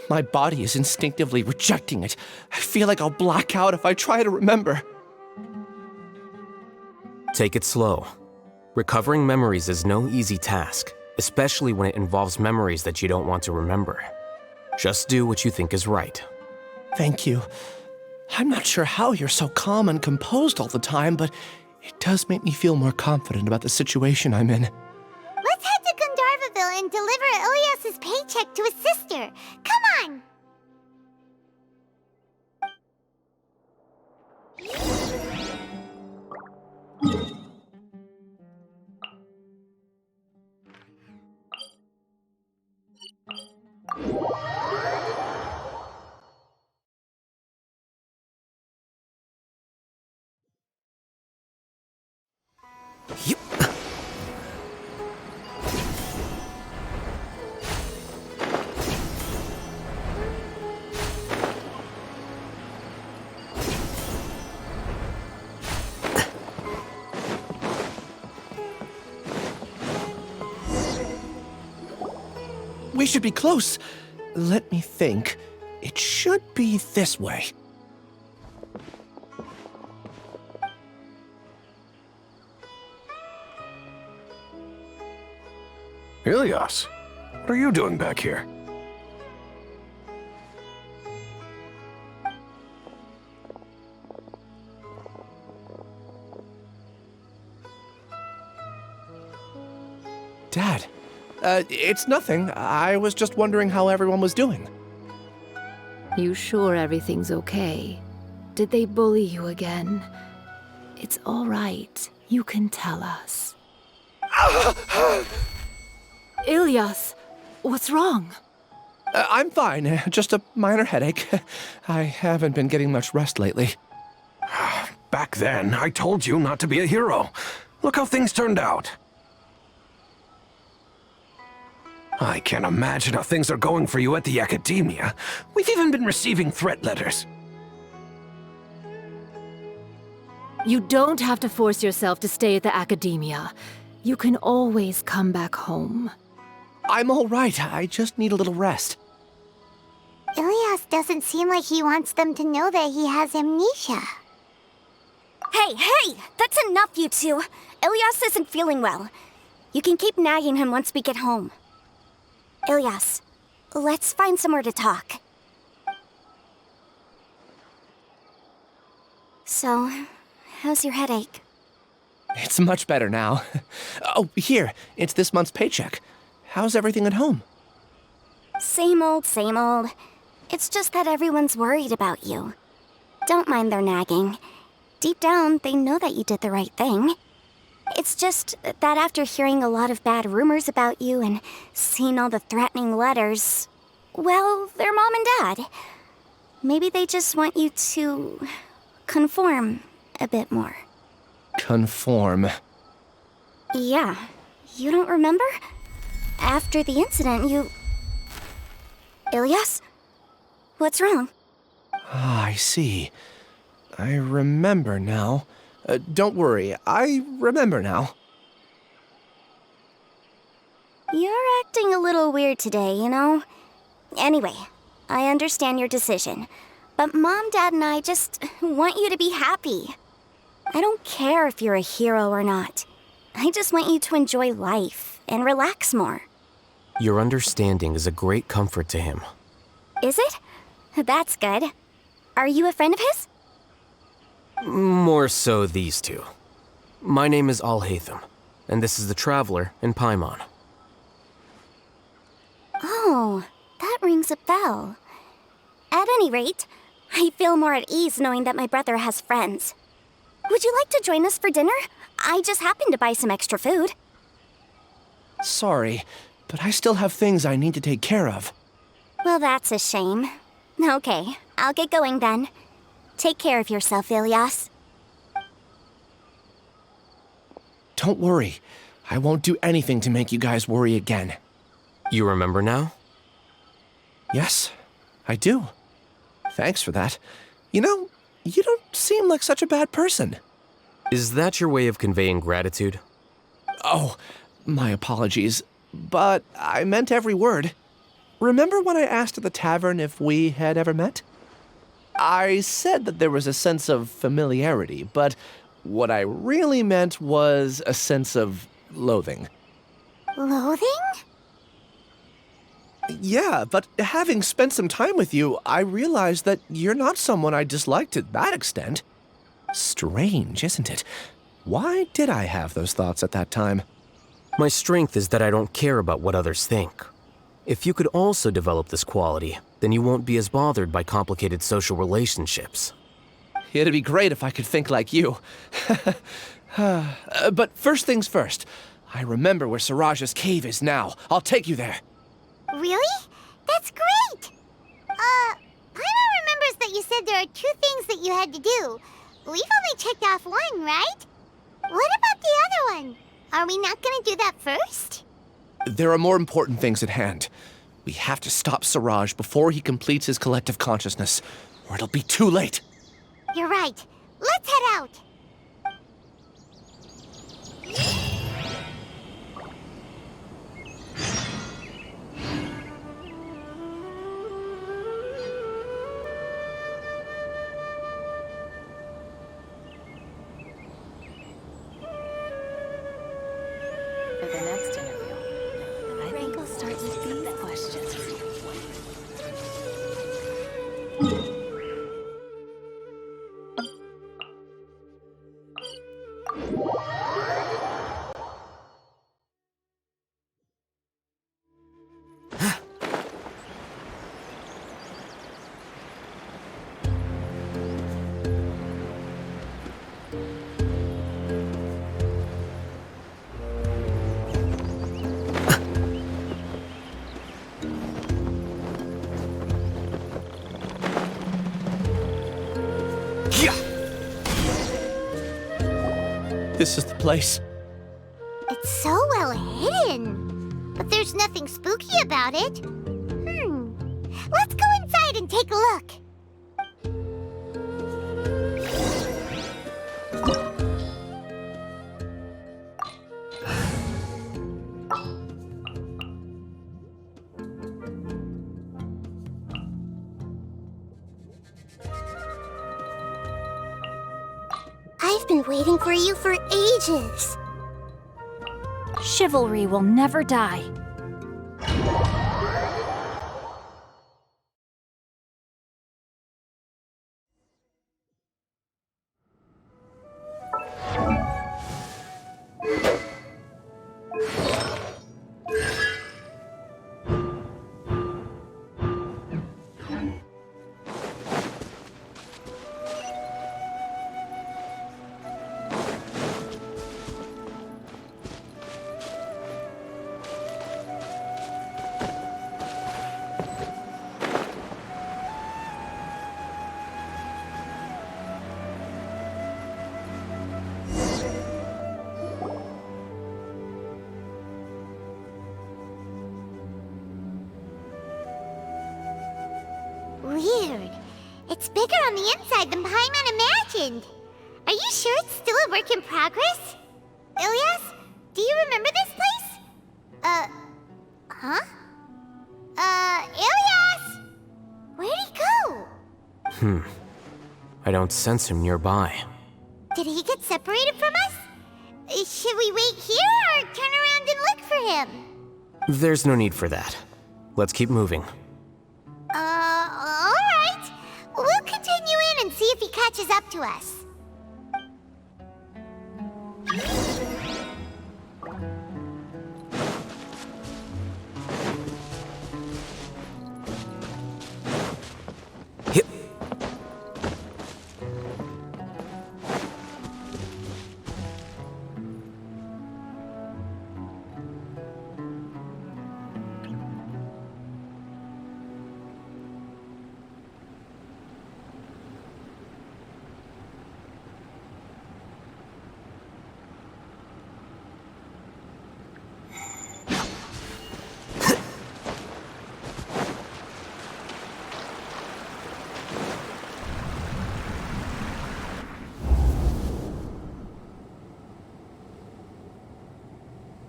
Speaker 9: my body is instinctively rejecting it. I feel like I'll black out if I try to remember.
Speaker 11: Take it slow. Recovering memories is no easy task, especially when it involves memories that you don't want to remember. Just do what you think is right.
Speaker 9: Thank you. I'm not sure how you're so calm and composed all the time, but it does make me feel more confident about the situation I'm in.
Speaker 8: Let's head to Gandharvaville and deliver Ilyas's paycheck to his sister. Come on!
Speaker 9: We should be close. Let me think. It should be this way.
Speaker 16: Ilyas, what are you doing back here?
Speaker 9: Dad, it's nothing. I was just wondering how everyone was doing.
Speaker 17: You sure everything's okay? Did they bully you again? It's all right. You can tell us. Ilyas, what's wrong?
Speaker 9: I'm fine. Just a minor headache. I haven't been getting much rest lately.
Speaker 16: Back then, I told you not to be a hero. Look how things turned out. I can't imagine how things are going for you at the Academia. We've even been receiving threat letters.
Speaker 17: You don't have to force yourself to stay at the Academia. You can always come back home.
Speaker 9: I'm all right. I just need a little rest.
Speaker 8: Ilyas doesn't seem like he wants them to know that he has amnesia.
Speaker 18: Hey! That's enough, you two! Ilyas isn't feeling well. You can keep nagging him once we get home. Ilyas, let's find somewhere to talk. So, how's your headache?
Speaker 9: It's much better now. Oh, here. It's this month's paycheck. How's everything at home?
Speaker 18: Same old, same old. It's just that everyone's worried about you. Don't mind their nagging. Deep down, they know that you did the right thing. It's just that after hearing a lot of bad rumors about you and seeing all the threatening letters, well, they're mom and dad. Maybe they just want you to conform a bit more.
Speaker 9: Conform.
Speaker 18: Yeah. You don't remember? After the incident, you... Ilyas? What's wrong?
Speaker 9: Ah, I see. I remember now. Don't worry, I remember now.
Speaker 18: You're acting a little weird today, you know? Anyway, I understand your decision. But Mom, Dad, and I just want you to be happy. I don't care if you're a hero or not. I just want you to enjoy life and relax more.
Speaker 11: Your understanding is a great comfort to him.
Speaker 18: Is it? That's good. Are you a friend of his?
Speaker 11: More so these two. My name is Alhaitham, and this is the Traveler in Paimon.
Speaker 18: Oh, that rings a bell. At any rate, I feel more at ease knowing that my brother has friends. Would you like to join us for dinner? I just happened to buy some extra food.
Speaker 9: Sorry, but I still have things I need to take care of.
Speaker 18: Well, that's a shame. Okay, I'll get going then. Take care of yourself, Ilyas.
Speaker 9: Don't worry. I won't do anything to make you guys worry again.
Speaker 11: You remember now?
Speaker 9: Yes, I do. Thanks for that. You know, you don't seem like such a bad person.
Speaker 11: Is that your way of conveying gratitude?
Speaker 9: Oh, my apologies. But I meant every word. Remember when I asked at the tavern if we had ever met? I said that there was a sense of familiarity, but what I really meant was a sense of loathing.
Speaker 8: Loathing?
Speaker 9: Yeah, but having spent some time with you, I realized that you're not someone I dislike to that extent. Strange, isn't it? Why did I have those thoughts at that time?
Speaker 11: My strength is that I don't care about what others think. If you could also develop this quality, then you won't be as bothered by complicated social relationships.
Speaker 9: It'd be great if I could think like you. But first things first. I remember where Siraj's cave is now. I'll take you there.
Speaker 8: Really? That's great! Paimon remembers that you said there are 2 things that you had to do. We've only checked off 1, right? What about the other one? Are we not gonna do that first?
Speaker 9: There are more important things at hand. We have to stop Siraj before he completes his collective consciousness, or it'll be too late.
Speaker 8: You're right. Let's head out!
Speaker 17: For the next interview, I think I'll start with these questions.
Speaker 9: This is the place.
Speaker 8: It's so well hidden. But there's nothing spooky about it. Let's go inside and take a look. I've been waiting for you for ages.
Speaker 6: Chivalry will never die.
Speaker 8: weird. It's bigger on the inside than Paimon imagined. Are you sure it's still a work in progress? Ilias, do you remember this place? Huh? Ilias! Where'd he go?
Speaker 11: I don't sense him nearby.
Speaker 8: Did he get separated from us? Should we wait here or turn around and look for him?
Speaker 11: There's no need for that. Let's keep moving.
Speaker 8: Alright. We'll continue in and see if he catches up to us.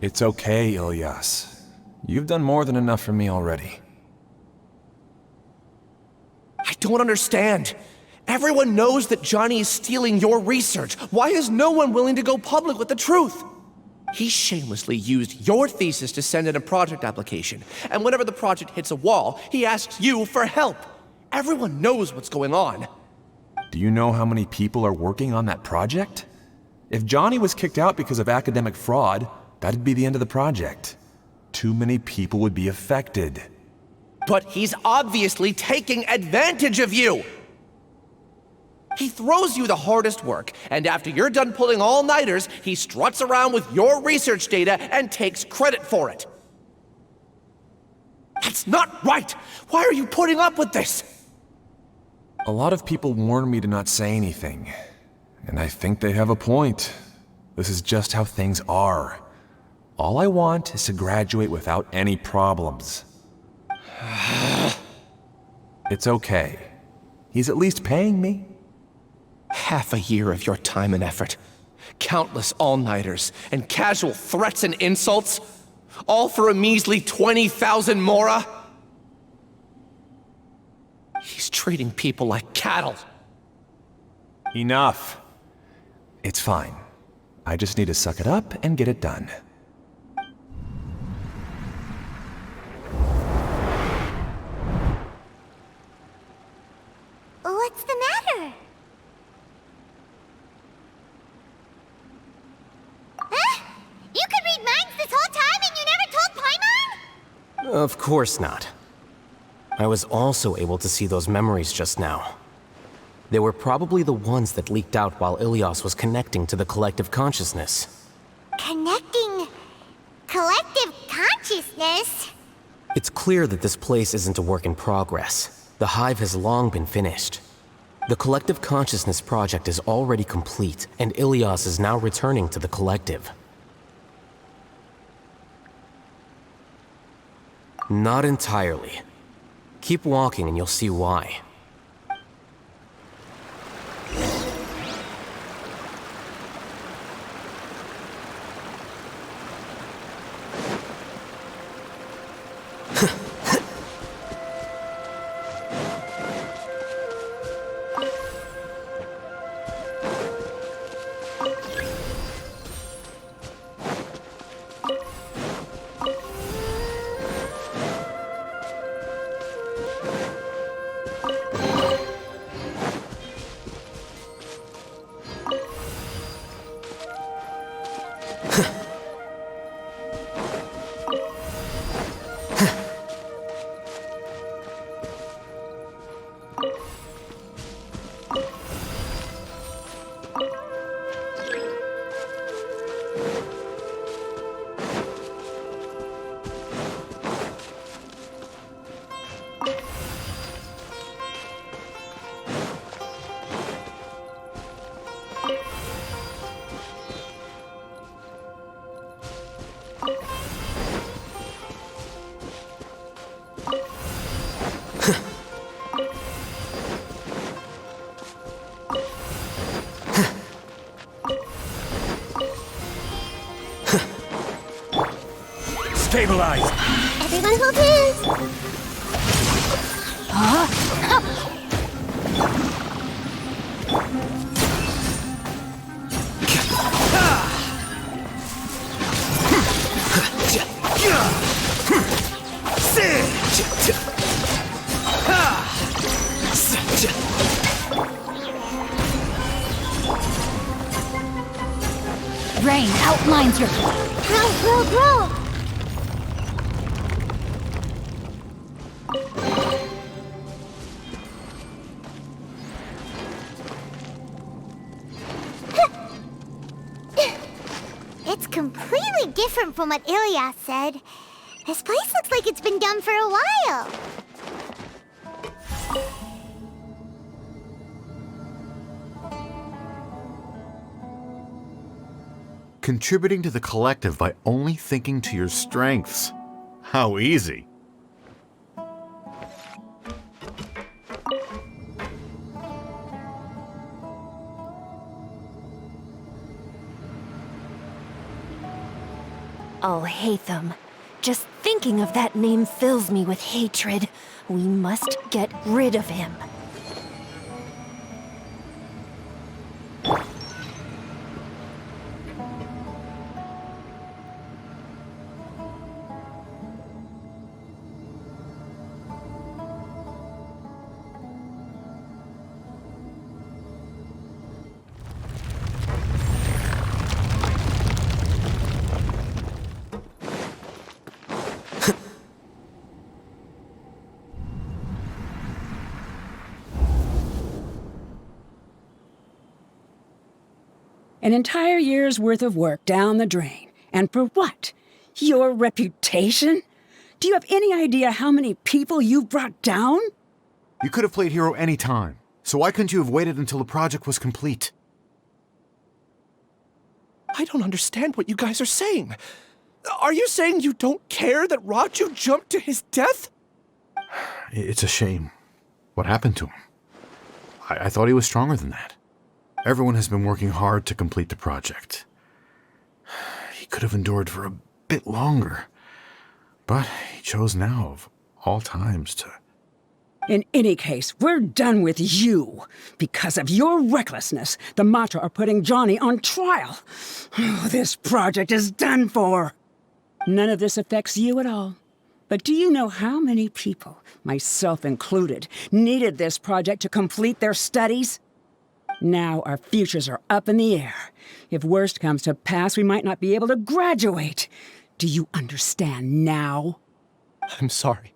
Speaker 4: It's okay, Ilias. You've done more than enough for me already.
Speaker 9: I don't understand. Everyone knows that Johnny is stealing your research. Why is no one willing to go public with the truth? He shamelessly used your thesis to send in a project application, and whenever the project hits a wall, he asks you for help. Everyone knows what's going on.
Speaker 4: Do you know how many people are working on that project? If Johnny was kicked out because of academic fraud, that'd be the end of the project. Too many people would be affected.
Speaker 9: But he's obviously taking advantage of you! He throws you the hardest work, and after you're done pulling all-nighters, he struts around with your research data and takes credit for it. That's not right! Why are you putting up with this?
Speaker 4: A lot of people warn me to not say anything, and I think they have a point. This is just how things are. All I want is to graduate without any problems. It's okay. He's at least paying me.
Speaker 9: Half a year of your time and effort. Countless all-nighters and casual threats and insults. All for a measly 20,000 mora? He's treating people like cattle.
Speaker 4: Enough. It's fine. I just need to suck it up and get it done.
Speaker 8: What's the matter? Huh? You could read minds this whole time and you never told Paimon?
Speaker 11: Of course not. I was also able to see those memories just now. They were probably the ones that leaked out while Ilias was connecting to the collective consciousness.
Speaker 8: Connecting collective consciousness?
Speaker 11: It's clear that this place isn't a work in progress. The hive has long been finished. The collective consciousness project is already complete, and Ilias is now returning to the collective. Not entirely. Keep walking and you'll see why.
Speaker 19: stabilized!
Speaker 8: Everyone hold hands!
Speaker 6: Rain outlines your...
Speaker 8: Grow! It's completely different from what Ilyas said. This place looks like it's been done for a while.
Speaker 20: Contributing to the collective by only thinking to your strengths. How easy.
Speaker 17: Alhaitham. Just thinking of that name fills me with hatred. We must get rid of him.
Speaker 15: An entire year's worth of work down the drain. And for what? Your reputation? Do you have any idea how many people you've brought down?
Speaker 20: You could have played hero any time, so why couldn't you have waited until the project was complete?
Speaker 9: I don't understand what you guys are saying. Are you saying you don't care that Raju jumped to his death?
Speaker 20: It's a shame. What happened to him? I thought he was stronger than that. Everyone has been working hard to complete the project. He could have endured for a bit longer, but he chose now, of all times, to...
Speaker 15: In any case, we're done with you. Because of your recklessness, the Matra are putting Johnny on trial. This project is done for. None of this affects you at all. But do you know how many people, myself included, needed this project to complete their studies? Now our futures are up in the air. If worst comes to pass, we might not be able to graduate. Do you understand now?
Speaker 9: I'm sorry.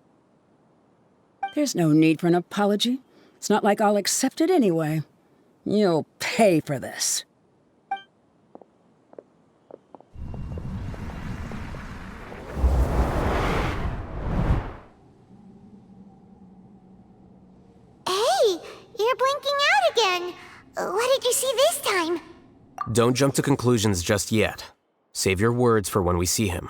Speaker 15: There's no need for an apology. It's not like I'll accept it anyway. You'll pay for this.
Speaker 8: Hey, you're blinking out again. What did you see this time?
Speaker 11: Don't jump to conclusions just yet. Save your words for when we see him.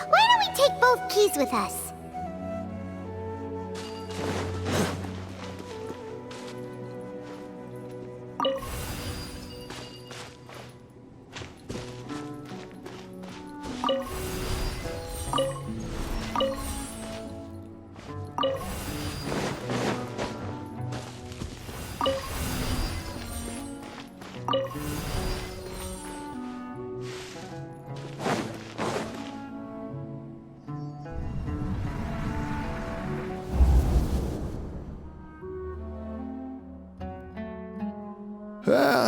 Speaker 8: Why don't we take both keys with us?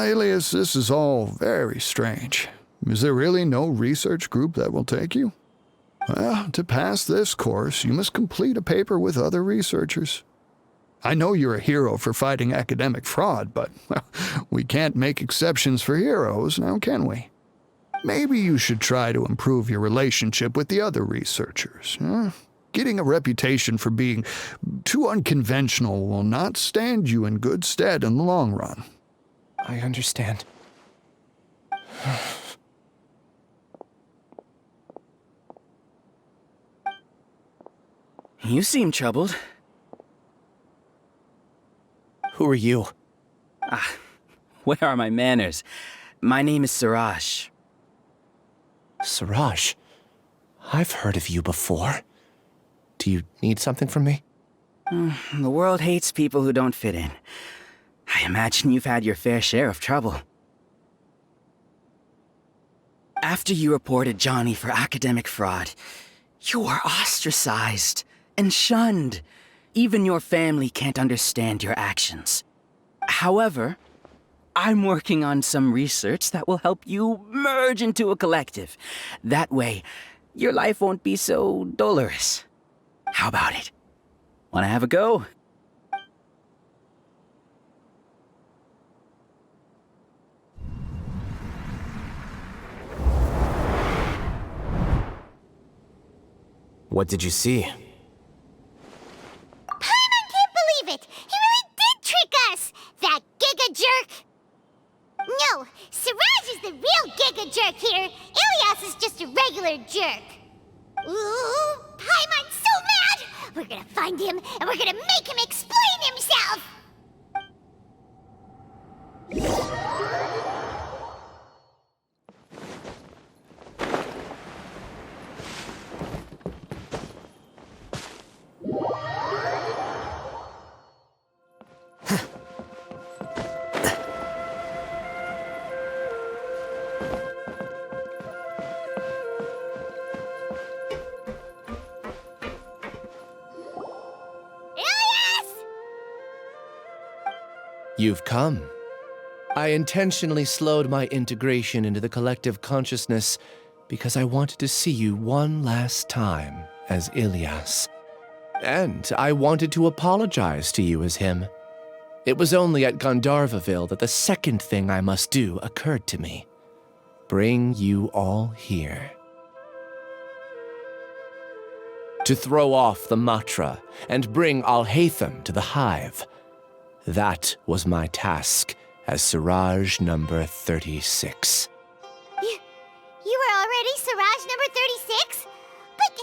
Speaker 21: Alias, this is all very strange. Is there really no research group that will take you?
Speaker 14: Well, to pass this course, you must complete a paper with other researchers. I know you're a hero for fighting academic fraud, but well, we can't make exceptions for heroes, now can we? Maybe you should try to improve your relationship with the other researchers. Getting a reputation for being too unconventional will not stand you in good stead in the long run.
Speaker 9: I understand.
Speaker 19: You seem troubled.
Speaker 9: Who are you?
Speaker 19: Where are my manners? My name is Siraj.
Speaker 9: Siraj? I've heard of you before. Do you need something from me?
Speaker 19: The world hates people who don't fit in. I imagine you've had your fair share of trouble. After you reported Johnny for academic fraud, you were ostracized and shunned. Even your family can't understand your actions. However, I'm working on some research that will help you merge into a collective. That way, your life won't be so dolorous. How about it? Wanna have a go?
Speaker 11: What did you see?
Speaker 8: Paimon can't believe it! He really did trick us! That giga jerk! No, Siraj is the real giga jerk here. Ilias is just a regular jerk. Ooh, Paimon's so mad! We're gonna find him and we're gonna make him explain himself!
Speaker 9: You've come. I intentionally slowed my integration into the collective consciousness because I wanted to see you one last time as Ilias. And I wanted to apologize to you as him. It was only at Gandharvaville that the second thing I must do occurred to me. Bring you all here. To throw off the mantra and bring Alhaitham to the hive. That was my task as Siraj number 36.
Speaker 8: You were already Siraj number 36? But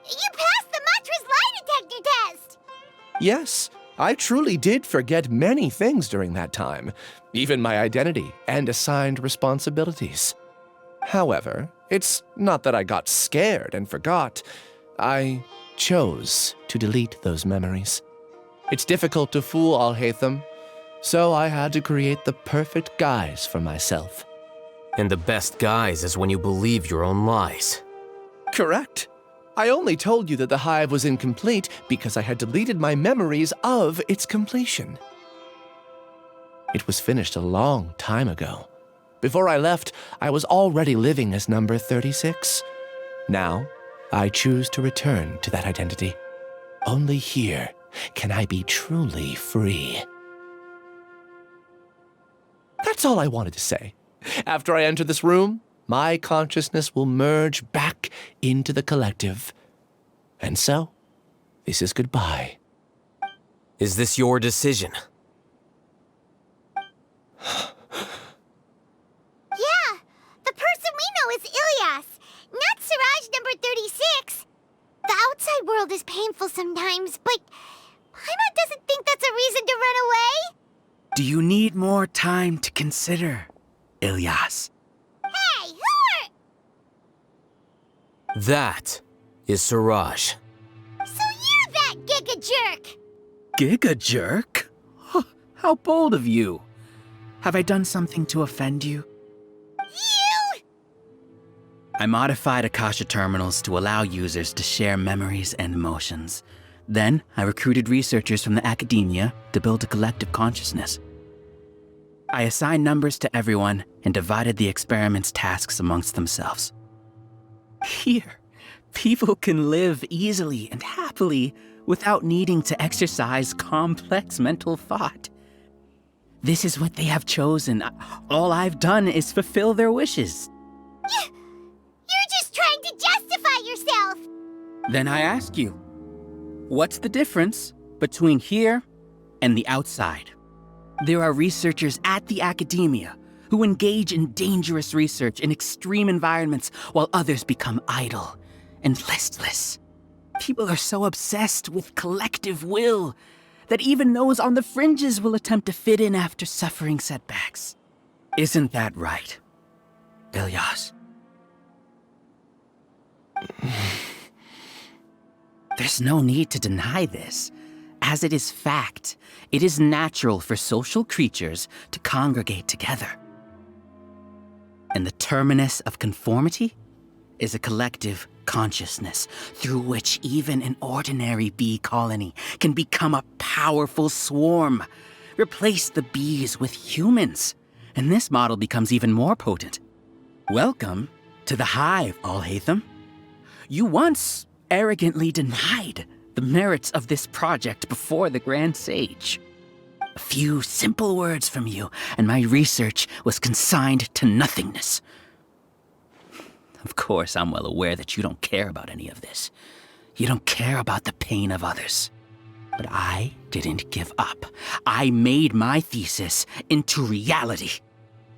Speaker 8: you passed the mantra's lie detector test!
Speaker 9: Yes, I truly did forget many things during that time, even my identity and assigned responsibilities. However, it's not that I got scared and forgot. I chose to delete those memories. It's difficult to fool Alhaitham, so I had to create the perfect guise for myself.
Speaker 11: And the best guise is when you believe your own lies.
Speaker 9: Correct. I only told you that the hive was incomplete because I had deleted my memories of its completion. It was finished a long time ago. Before I left, I was already living as number 36. Now, I choose to return to that identity. Only here can I be truly free. That's all I wanted to say. After I enter this room, my consciousness will merge back into the collective. And so, this is goodbye.
Speaker 11: Is this your decision?
Speaker 8: Yeah, the person we know is Ilias, not Siraj number 36. The outside world is painful sometimes, but Paimon doesn't think that's a reason to run away.
Speaker 19: Do you need more time to consider, Ilias?
Speaker 8: Hey, who are...
Speaker 11: That is Siraj.
Speaker 8: So you're that giga jerk!
Speaker 19: Giga jerk? How bold of you. Have I done something to offend you?
Speaker 8: You!
Speaker 19: I modified Akasha terminals to allow users to share memories and emotions. Then, I recruited researchers from the academia to build a collective consciousness. I assigned numbers to everyone and divided the experiment's tasks amongst themselves. Here, People can live easily and happily without needing to exercise complex mental thought. This is what they have chosen. All I've done is fulfill their wishes.
Speaker 8: You're just trying to justify yourself!
Speaker 19: Then I ask you, what's the difference between here and the outside? There are researchers at the academia who engage in dangerous research in extreme environments while others become idle and listless. People are so obsessed with collective will that even those on the fringes will attempt to fit in after suffering setbacks. Isn't that right, Ilyas? There's no need to deny this, as it is fact. It is natural for social creatures to congregate together. And the terminus of conformity is a collective consciousness through which even an ordinary bee colony can become a powerful swarm. Replace the bees with humans, and this model becomes even more potent. Welcome to the hive, Alhaitham. You once arrogantly denied the merits of this project before the Grand Sage. A few simple words from you, and my research was consigned to nothingness. Of course, I'm well aware that you don't care about any of this. You don't care about the pain of others. But I didn't give up. I made my thesis into reality.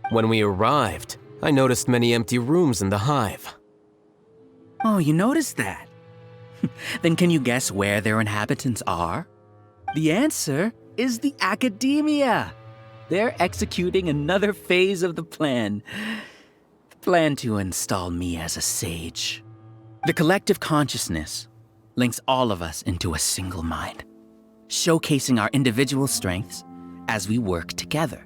Speaker 11: When we arrived, I noticed many empty rooms in the hive.
Speaker 19: Oh, you noticed that? Then can you guess where their inhabitants are? The answer is the academia. They're executing another phase of the plan. The plan to install me as a sage. The collective consciousness links all of us into a single mind, showcasing our individual strengths as we work together.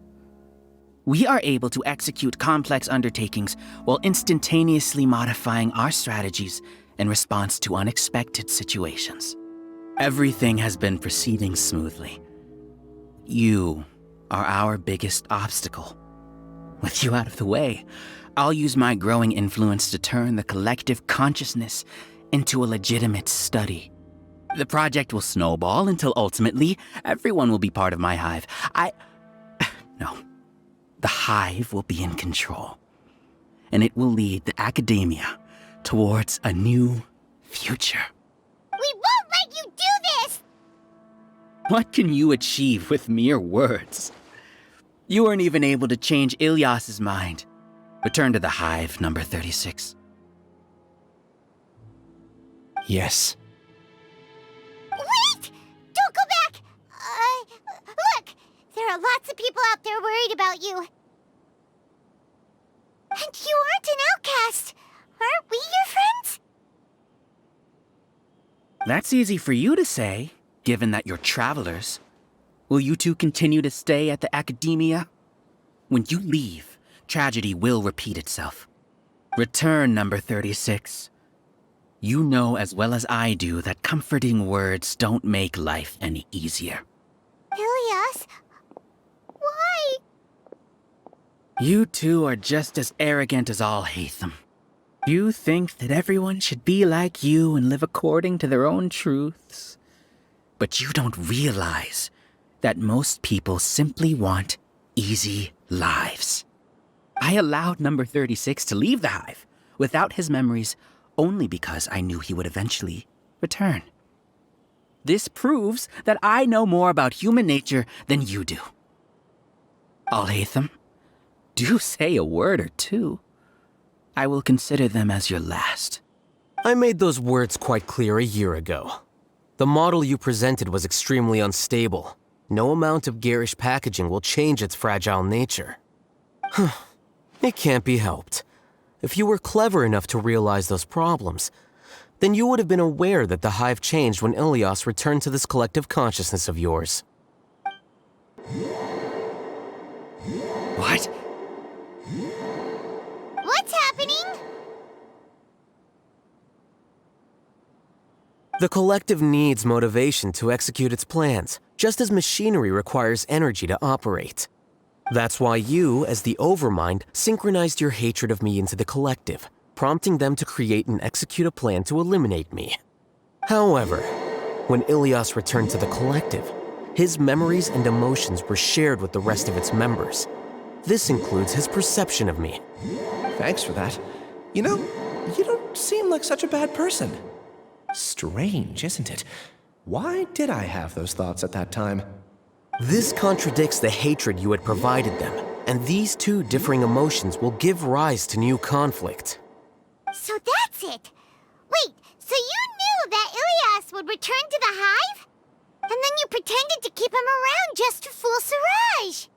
Speaker 19: We are able to execute complex undertakings while instantaneously modifying our strategies in response to unexpected situations. Everything has been proceeding smoothly. You are our biggest obstacle. With you out of the way, I'll use my growing influence to turn the collective consciousness into a legitimate study. The project will snowball until ultimately everyone will be part of my hive. No. The hive will be in control, and it will lead the academia towards a new future.
Speaker 8: We won't let you do this!
Speaker 19: What can you achieve with mere words? You weren't even able to change Ilyas's mind. Return to the hive, number 36.
Speaker 5: Yes.
Speaker 8: Wait! Don't go back! Look! There are lots of people out there worried about you. And you aren't an outcast. Aren't we your friends?
Speaker 19: That's easy for you to say, given that you're travelers. Will you two continue to stay at the academia? When you leave, tragedy will repeat itself. Return, number 36. You know as well as I do that comforting words don't make life any easier.
Speaker 8: Ilyas, why?
Speaker 19: You two are just as arrogant as Alhaitham. You think that everyone should be like you and live according to their own truths. But you don't realize that most people simply want easy lives. I allowed number 36 to leave the hive without his memories only because I knew he would eventually return. This proves that I know more about human nature than you do. Alhaitham, do say a word or two. I will consider them as your last.
Speaker 11: I made those words quite clear a year ago. The model you presented was extremely unstable. No amount of garish packaging will change its fragile nature. It can't be helped. If you were clever enough to realize those problems, then you would have been aware that the hive changed when Ilyas returned to this collective consciousness of yours.
Speaker 19: What?
Speaker 8: What's happening?
Speaker 11: The collective needs motivation to execute its plans, just as machinery requires energy to operate. That's why you, as the Overmind, synchronized your hatred of me into the collective, prompting them to create and execute a plan to eliminate me. However, when Ilias returned to the collective, his memories and emotions were shared with the rest of its members. This includes his perception of me.
Speaker 9: Thanks for that. You know, you don't seem like such a bad person. Strange, isn't it? Why did I have those thoughts at that time?
Speaker 11: This contradicts the hatred you had provided them, and these two differing emotions will give rise to new conflict.
Speaker 8: So that's it! Wait, so you knew that Ilias would return to the hive? And then you pretended to keep him around just to fool Siraj!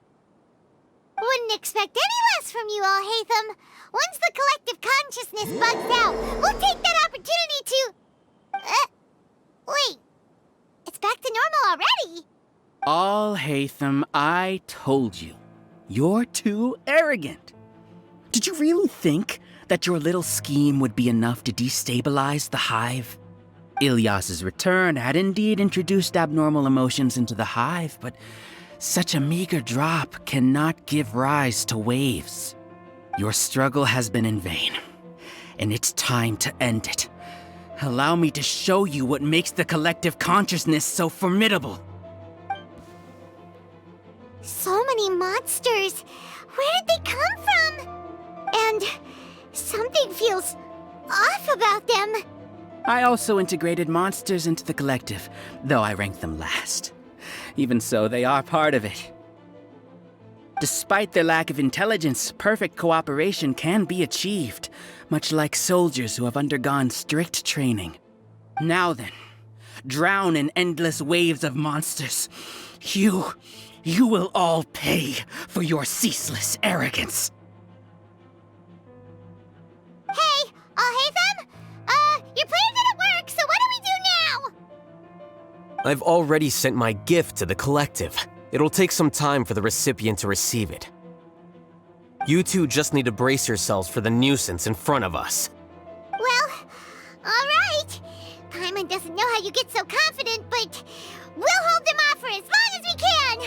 Speaker 8: Wouldn't expect any less from you, Alhaitham. Once the collective consciousness bugs out, we'll take that opportunity to... wait. It's back to normal already.
Speaker 19: Alhaitham, I told you. You're too arrogant. Did you really think that your little scheme would be enough to destabilize the hive? Ilias's return had indeed introduced abnormal emotions into the hive, but such a meager drop cannot give rise to waves. Your struggle has been in vain, and it's time to end it. Allow me to show you what makes the collective consciousness so formidable.
Speaker 8: So many monsters. Where did they come from? And something feels off about them.
Speaker 19: I also integrated monsters into the collective, though I ranked them last. Even so, they are part of it. Despite their lack of intelligence, perfect cooperation can be achieved, much like soldiers who have undergone strict training. Now then, drown in endless waves of monsters. You will all pay for your ceaseless arrogance.
Speaker 8: Hey, Alhaitham? Your plan didn't work, so what do we do now?
Speaker 11: I've already sent my gift to the collective. It'll take some time for the recipient to receive it. You two just need to brace yourselves for the nuisance in front of us.
Speaker 8: Well, alright. Paimon doesn't know how you get so confident, but we'll hold them off for as long as we can.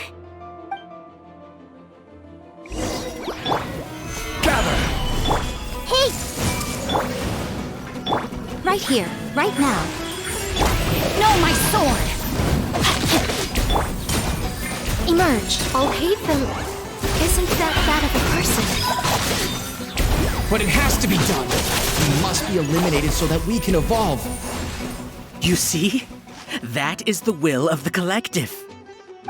Speaker 2: Hey! Right here, right now. No, my sword! Emerge. Alhaitham isn't that bad of a person.
Speaker 5: But it has to be done. He must be eliminated so that we can evolve.
Speaker 19: You see? That is the will of the collective.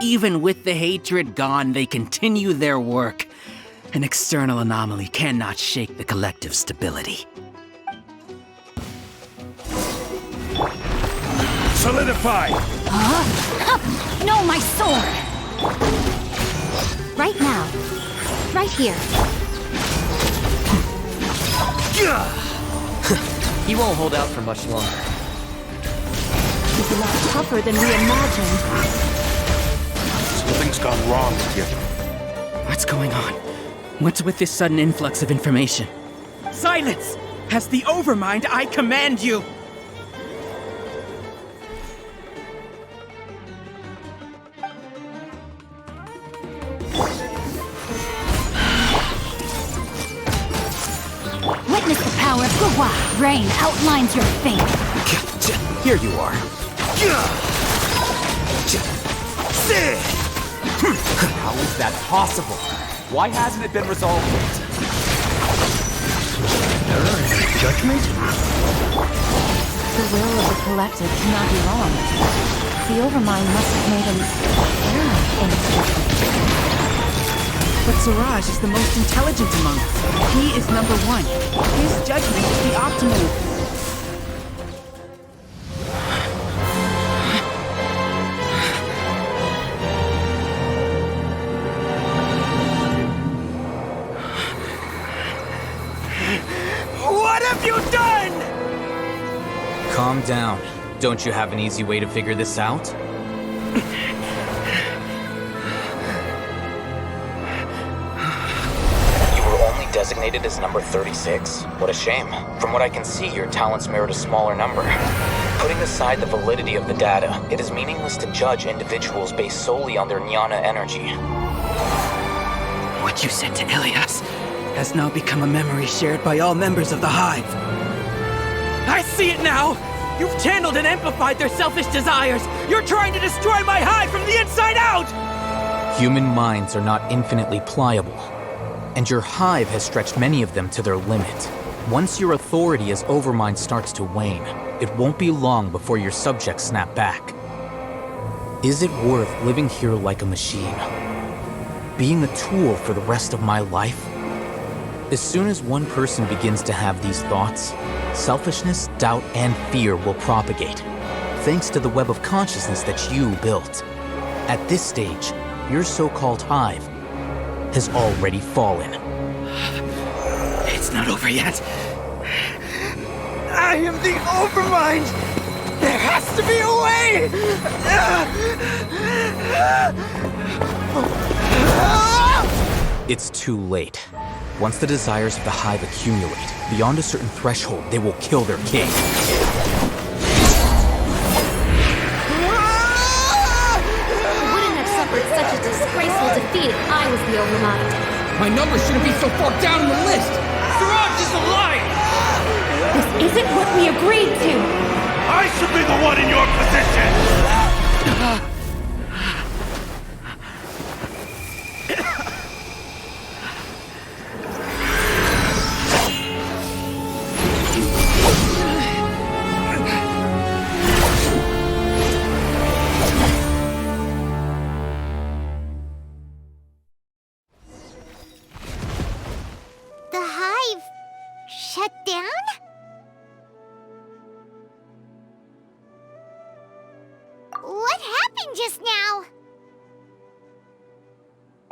Speaker 19: Even with the hatred gone, they continue their work. An external anomaly cannot shake the collective's stability.
Speaker 16: Solidify!
Speaker 2: Huh? No, my sword! Right now. Right here.
Speaker 9: He won't hold out for much longer.
Speaker 2: He's a lot tougher than we imagined.
Speaker 3: Something's gone wrong with you.
Speaker 19: What's going on? What's with this sudden influx of information? Silence! As the Overmind, I command you!
Speaker 2: Witness the power of Gua. Rain outlines your fate.
Speaker 11: Here you are.
Speaker 4: How is that possible? Why hasn't it been resolved yet?
Speaker 13: Judgment?
Speaker 6: The will of the collective cannot be wrong. The Overmind must have made an error in its judgment.
Speaker 19: But Siraj is the most intelligent among us. He is number one. His judgment is the optimal.
Speaker 5: What have you done?
Speaker 12: Calm down. Don't you have an easy way to figure this out? Designated as number 36? What a shame. From what I can see, your talents merit a smaller number. Putting aside the validity of the data, it is meaningless to judge individuals based solely on their jnana energy.
Speaker 19: What you said to Ilias has now become a memory shared by all members of the Hive. I see it now! You've channeled and amplified their selfish desires! You're trying to destroy my Hive from the inside out!
Speaker 12: Human minds are not infinitely pliable, and your Hive has stretched many of them to their limit. Once your authority as Overmind starts to wane, it won't be long before your subjects snap back. Is it worth living here like a machine? Being a tool for the rest of my life? As soon as one person begins to have these thoughts, selfishness, doubt, and fear will propagate, thanks to the web of consciousness that you built. At this stage, your so-called Hive has already fallen.
Speaker 19: It's not over yet. I am the Overmind! There has to be a way!
Speaker 12: It's too late. Once the desires of the Hive accumulate, beyond a certain threshold, they will kill their king.
Speaker 2: Wouldn't have suffered such a disgraceful defeat if I was the Overmind.
Speaker 5: My number shouldn't be so far down in the list! Siraj is alive!
Speaker 2: This isn't what we agreed to!
Speaker 1: I should be the one in your position!
Speaker 8: The Hive shut down? What happened just now?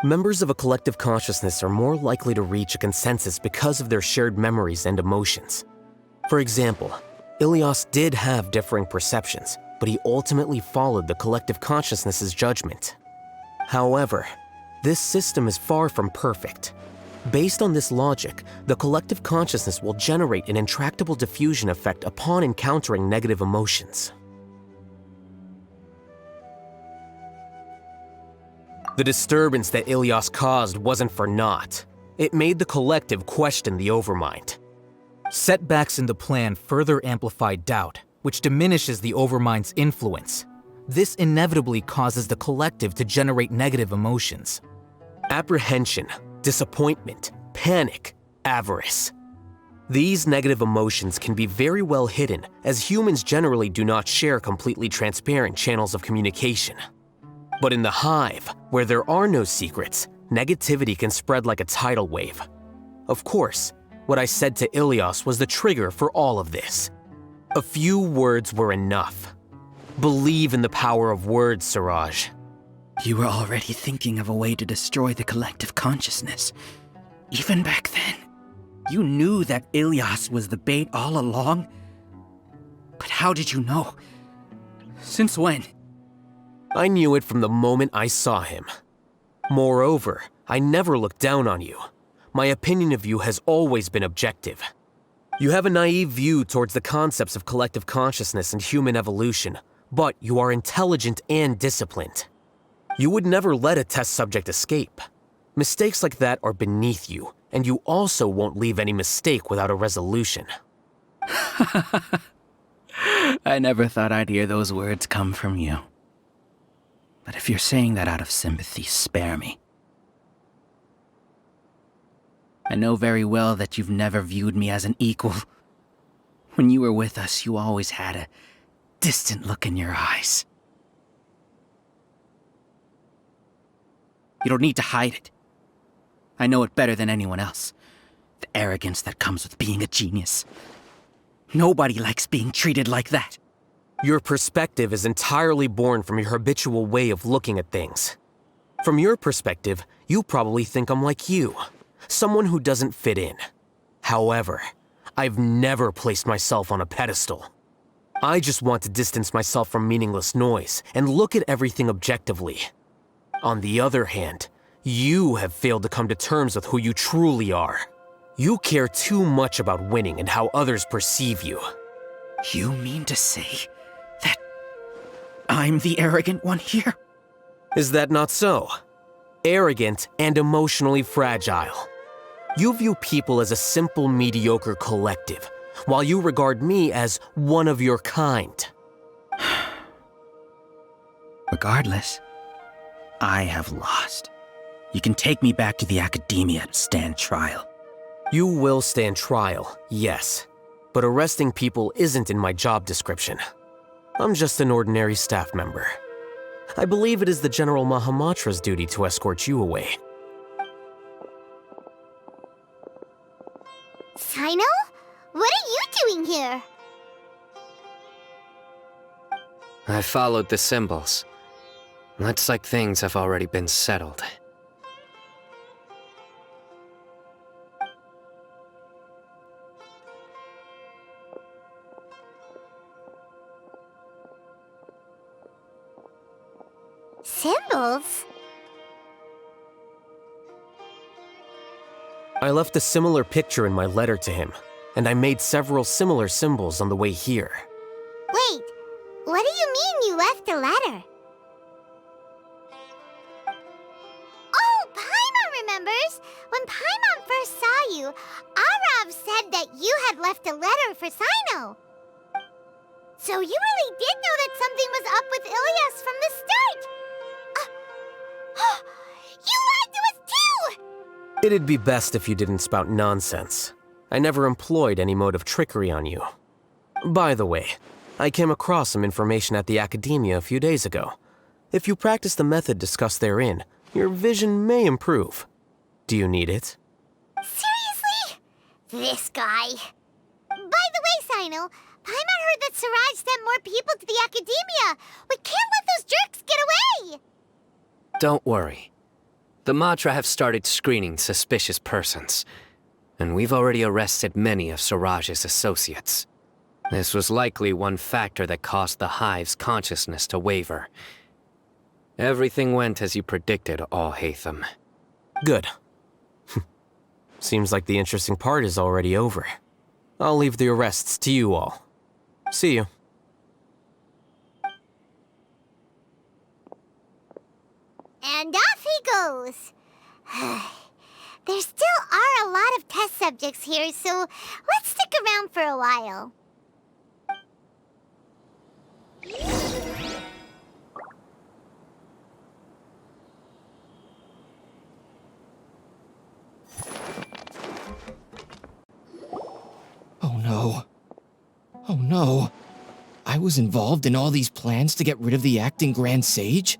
Speaker 11: Members of a collective consciousness are more likely to reach a consensus because of their shared memories and emotions. For example, Ilias did have differing perceptions, but he ultimately followed the collective consciousness's judgment. However, this system is far from perfect. Based on this logic, the collective consciousness will generate an intractable diffusion effect upon encountering negative emotions. The disturbance that Ilias caused wasn't for naught. It made the collective question the Overmind.
Speaker 12: Setbacks in the plan further amplified doubt, which diminishes the Overmind's influence. This inevitably causes the collective to generate negative emotions.
Speaker 11: Apprehension, disappointment, panic, avarice. These negative emotions can be very well hidden, as humans generally do not share completely transparent channels of communication. But in the Hive, where there are no secrets, negativity can spread like a tidal wave. Of course, what I said to Ilias was the trigger for all of this. A few words were enough. Believe in the power of words, Siraj.
Speaker 19: You were already thinking of a way to destroy the collective consciousness. Even back then, you knew that Ilias was the bait all along. But how did you know? Since when?
Speaker 11: I knew it from the moment I saw him. Moreover, I never looked down on you. My opinion of you has always been objective. You have a naive view towards the concepts of collective consciousness and human evolution, but you are intelligent and disciplined. You would never let a test subject escape. Mistakes like that are beneath you, and you also won't leave any mistake without a resolution.
Speaker 19: I never thought I'd hear those words come from you. But if you're saying that out of sympathy, spare me. I know very well that you've never viewed me as an equal. When you were with us, you always had a distant look in your eyes. You don't need to hide it. I know it better than anyone else. The arrogance that comes with being a genius. Nobody likes being treated like that.
Speaker 11: Your perspective is entirely born from your habitual way of looking at things. From your perspective, you probably think I'm like you, someone who doesn't fit in. However, I've never placed myself on a pedestal. I just want to distance myself from meaningless noise and look at everything objectively. On the other hand, you have failed to come to terms with who you truly are. You care too much about winning and how others perceive you.
Speaker 19: You mean to say that I'm the arrogant one here?
Speaker 11: Is that not so? Arrogant and emotionally fragile. You view people as a simple, mediocre collective, while you regard me as one of your kind.
Speaker 19: Regardless, I have lost. You can take me back to the Academia to stand trial.
Speaker 11: You will stand trial, yes. But arresting people isn't in my job description. I'm just an ordinary staff member. I believe it is the General Mahamatra's duty to escort you away.
Speaker 8: Sino? What are you doing here?
Speaker 7: I followed the symbols. Looks like things have already been settled.
Speaker 8: Symbols?
Speaker 11: I left a similar picture in my letter to him, and I made several similar symbols on the way here.
Speaker 8: Wait, what do you mean you left a letter? Oh, Paimon remembers! When Paimon first saw you, Arav said that you had left a letter for Sino. So you really did know that something was up with Ilias from the start! You lied to us too!
Speaker 11: It'd be best if you didn't spout nonsense. I never employed any mode of trickery on you. By the way, I came across some information at the Academia a few days ago. If you practice the method discussed therein, your vision may improve. Do you need it?
Speaker 8: Seriously? This guy. By the way, Sino, Paimon heard that Siraj sent more people to the Academia. We can't let those jerks get away!
Speaker 7: Don't worry. The Matra have started screening suspicious persons, and we've already arrested many of Siraj's associates. This was likely one factor that caused the Hive's consciousness to waver. Everything went as you predicted, Alhaitham.
Speaker 11: Good. Seems like the interesting part is already over. I'll leave the arrests to you all. See you.
Speaker 8: And off he goes. There still are a lot of test subjects here, so let's stick around for a while.
Speaker 5: Oh no. Oh no. I was involved in all these plans to get rid of the acting Grand Sage?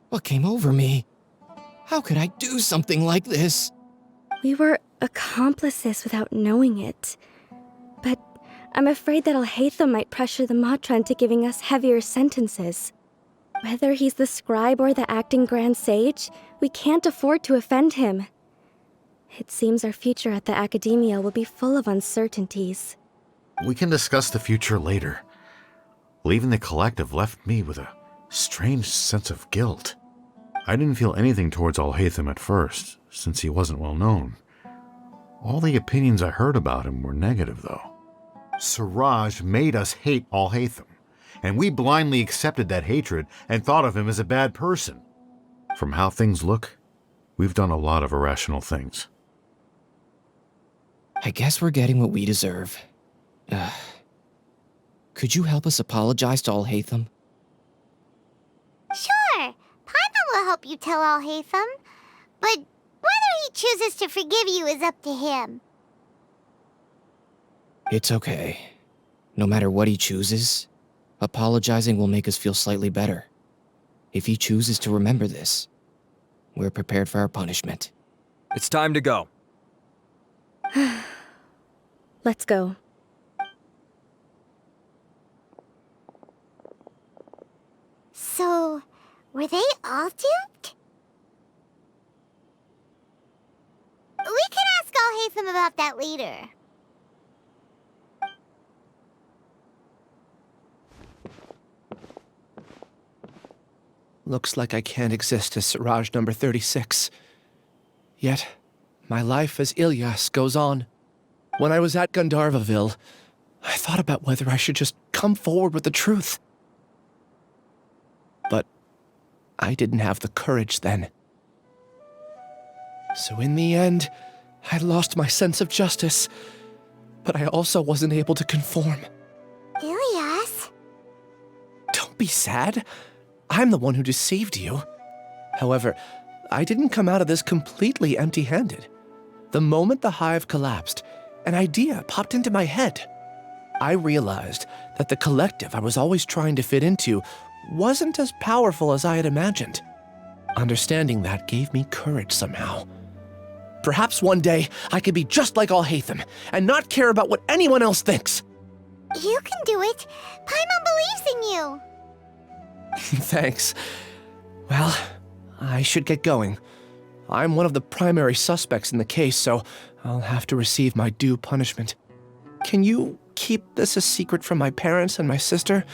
Speaker 5: What came over me? How could I do something like this?
Speaker 2: We were accomplices without knowing it. But I'm afraid that Alhaitham might pressure the Matra into giving us heavier sentences. Whether he's the scribe or the acting Grand Sage, we can't afford to offend him. It seems our future at the Academia will be full of uncertainties.
Speaker 20: We can discuss the future later. Leaving the collective left me with a strange sense of guilt. I didn't feel anything towards Alhaitham at first, since he wasn't well known. All the opinions I heard about him were negative, though. Siraj made us hate Alhaitham, and we blindly accepted that hatred and thought of him as a bad person. From how things look, we've done a lot of irrational things.
Speaker 5: I guess we're getting what we deserve. Could you help us apologize to Alhaitham?
Speaker 8: Sure, Paimon will help you tell Alhaitham, but whether he chooses to forgive you is up to him.
Speaker 5: It's okay. No matter what he chooses, apologizing will make us feel slightly better. If he chooses to remember this, we're prepared for our punishment.
Speaker 10: It's time to go.
Speaker 2: Let's go.
Speaker 8: So, were they all duped? We can ask Alhaitham about that later.
Speaker 9: Looks like I can't exist as Siraj number 36. Yet, my life as Ilyas goes on. When I was at Gandharvaville, I thought about whether I should just come forward with the truth. But I didn't have the courage then. So in the end, I lost my sense of justice, but I also wasn't able to conform.
Speaker 8: Ilias?
Speaker 9: Don't be sad. I'm the one who deceived you. However, I didn't come out of this completely empty-handed. The moment the hive collapsed, an idea popped into my head. I realized that the collective I was always trying to fit into wasn't as powerful as I had imagined. Understanding that gave me courage somehow. Perhaps one day I could be just like Alhaitham and not care about what anyone else thinks.
Speaker 8: You can do it. Paimon believes in you.
Speaker 9: Thanks. Well, I should get going. I'm one of the primary suspects in the case, so I'll have to receive my due punishment. Can you keep this a secret from my parents and my sister?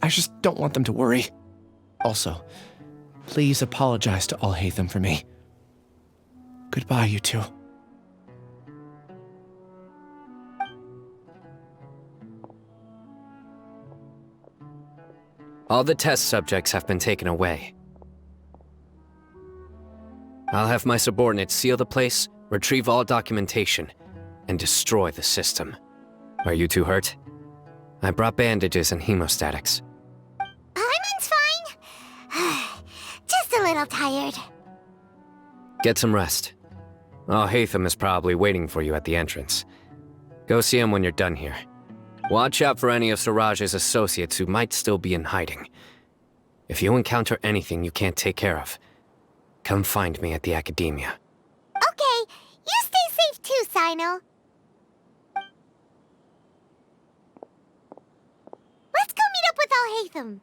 Speaker 9: I just don't want them to worry. Also, please apologize to Alhaitham for me. Goodbye, you two.
Speaker 7: All the test subjects have been taken away. I'll have my subordinates seal the place, retrieve all documentation, and destroy the system. Are you two hurt? I brought bandages and hemostatics.
Speaker 8: Paimon's fine. Just a little tired.
Speaker 7: Get some rest. Alhaitham is probably waiting for you at the entrance. Go see him when you're done here. Watch out for any of Siraj's associates who might still be in hiding. If you encounter anything you can't take care of, come find me at the Academia.
Speaker 8: Okay, you stay safe too, Sino. Let's go meet up with Alhaitham.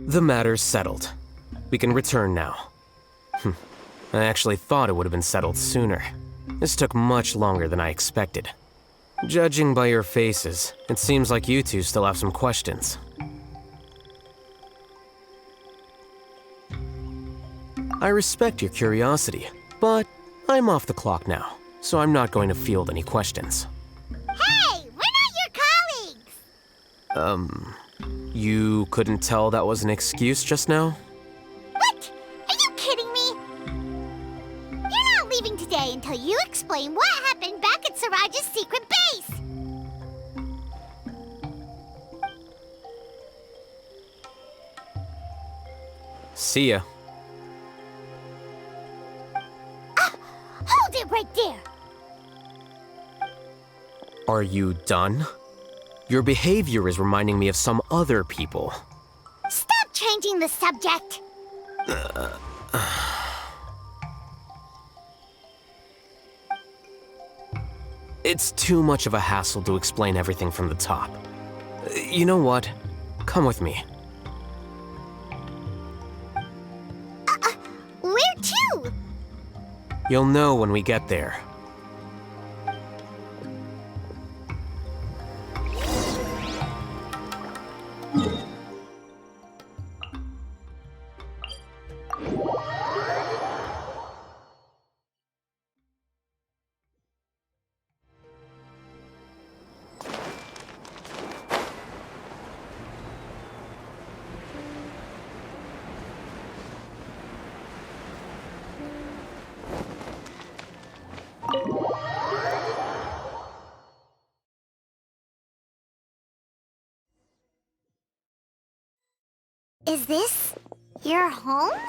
Speaker 11: The matter's settled. We can return now. I actually thought it would have been settled sooner. This took much longer than I expected. Judging by your faces, it seems like you two still have some questions. I respect your curiosity, but I'm off the clock now, so I'm not going to field any questions.
Speaker 8: Hey, we're not your colleagues!
Speaker 11: You couldn't tell that was an excuse just now?
Speaker 8: What? Are you kidding me? You're not leaving today until you explain what happened back at Siraj's secret base!
Speaker 11: See ya.
Speaker 8: Hold it right there!
Speaker 11: Are you done? Your behavior is reminding me of some other people.
Speaker 8: Stop changing the subject!
Speaker 11: It's too much of a hassle to explain everything from the top. You know what? Come with me.
Speaker 8: Where to?
Speaker 11: You'll know when we get there.
Speaker 8: Is this your home?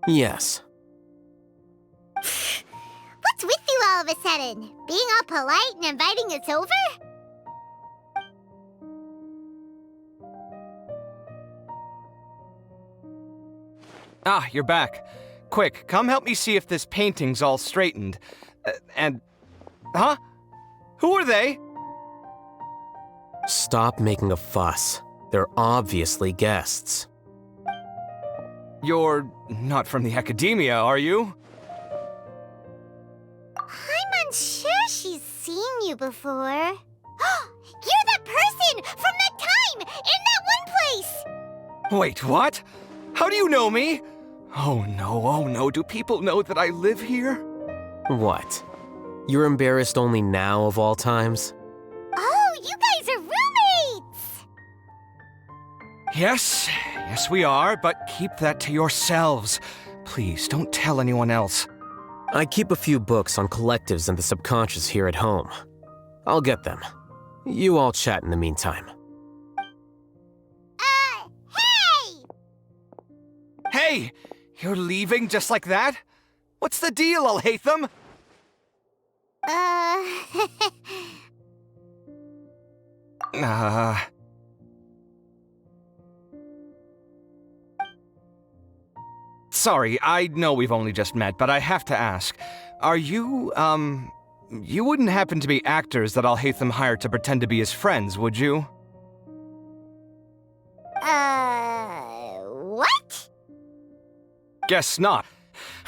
Speaker 11: Yes.
Speaker 8: What's with you all of a sudden? Being all polite and inviting us over?
Speaker 18: Ah, you're back. Quick, come help me see if this painting's all straightened. Huh? Who are they?
Speaker 11: Stop making a fuss. They're obviously guests.
Speaker 18: You're not from the Academia, are you?
Speaker 8: I'm unsure she's seen you before.
Speaker 18: Wait, what? How do you know me? Oh no, do people know that I live here?
Speaker 11: What? You're embarrassed only now of all times?
Speaker 8: Oh, you guys are roommates!
Speaker 18: Yes we are, but keep that to yourselves. Please, don't tell anyone else.
Speaker 11: I keep a few books on collectives and the subconscious here at home. I'll get them. You all chat in the meantime.
Speaker 8: Hey!
Speaker 18: Hey! You're leaving just like that? What's the deal, Alhaitham? Sorry, I know we've only just met, but I have to ask. Are you, you wouldn't happen to be actors that Alhaitham hired to pretend to be his friends, would you?
Speaker 8: What?
Speaker 18: Guess not.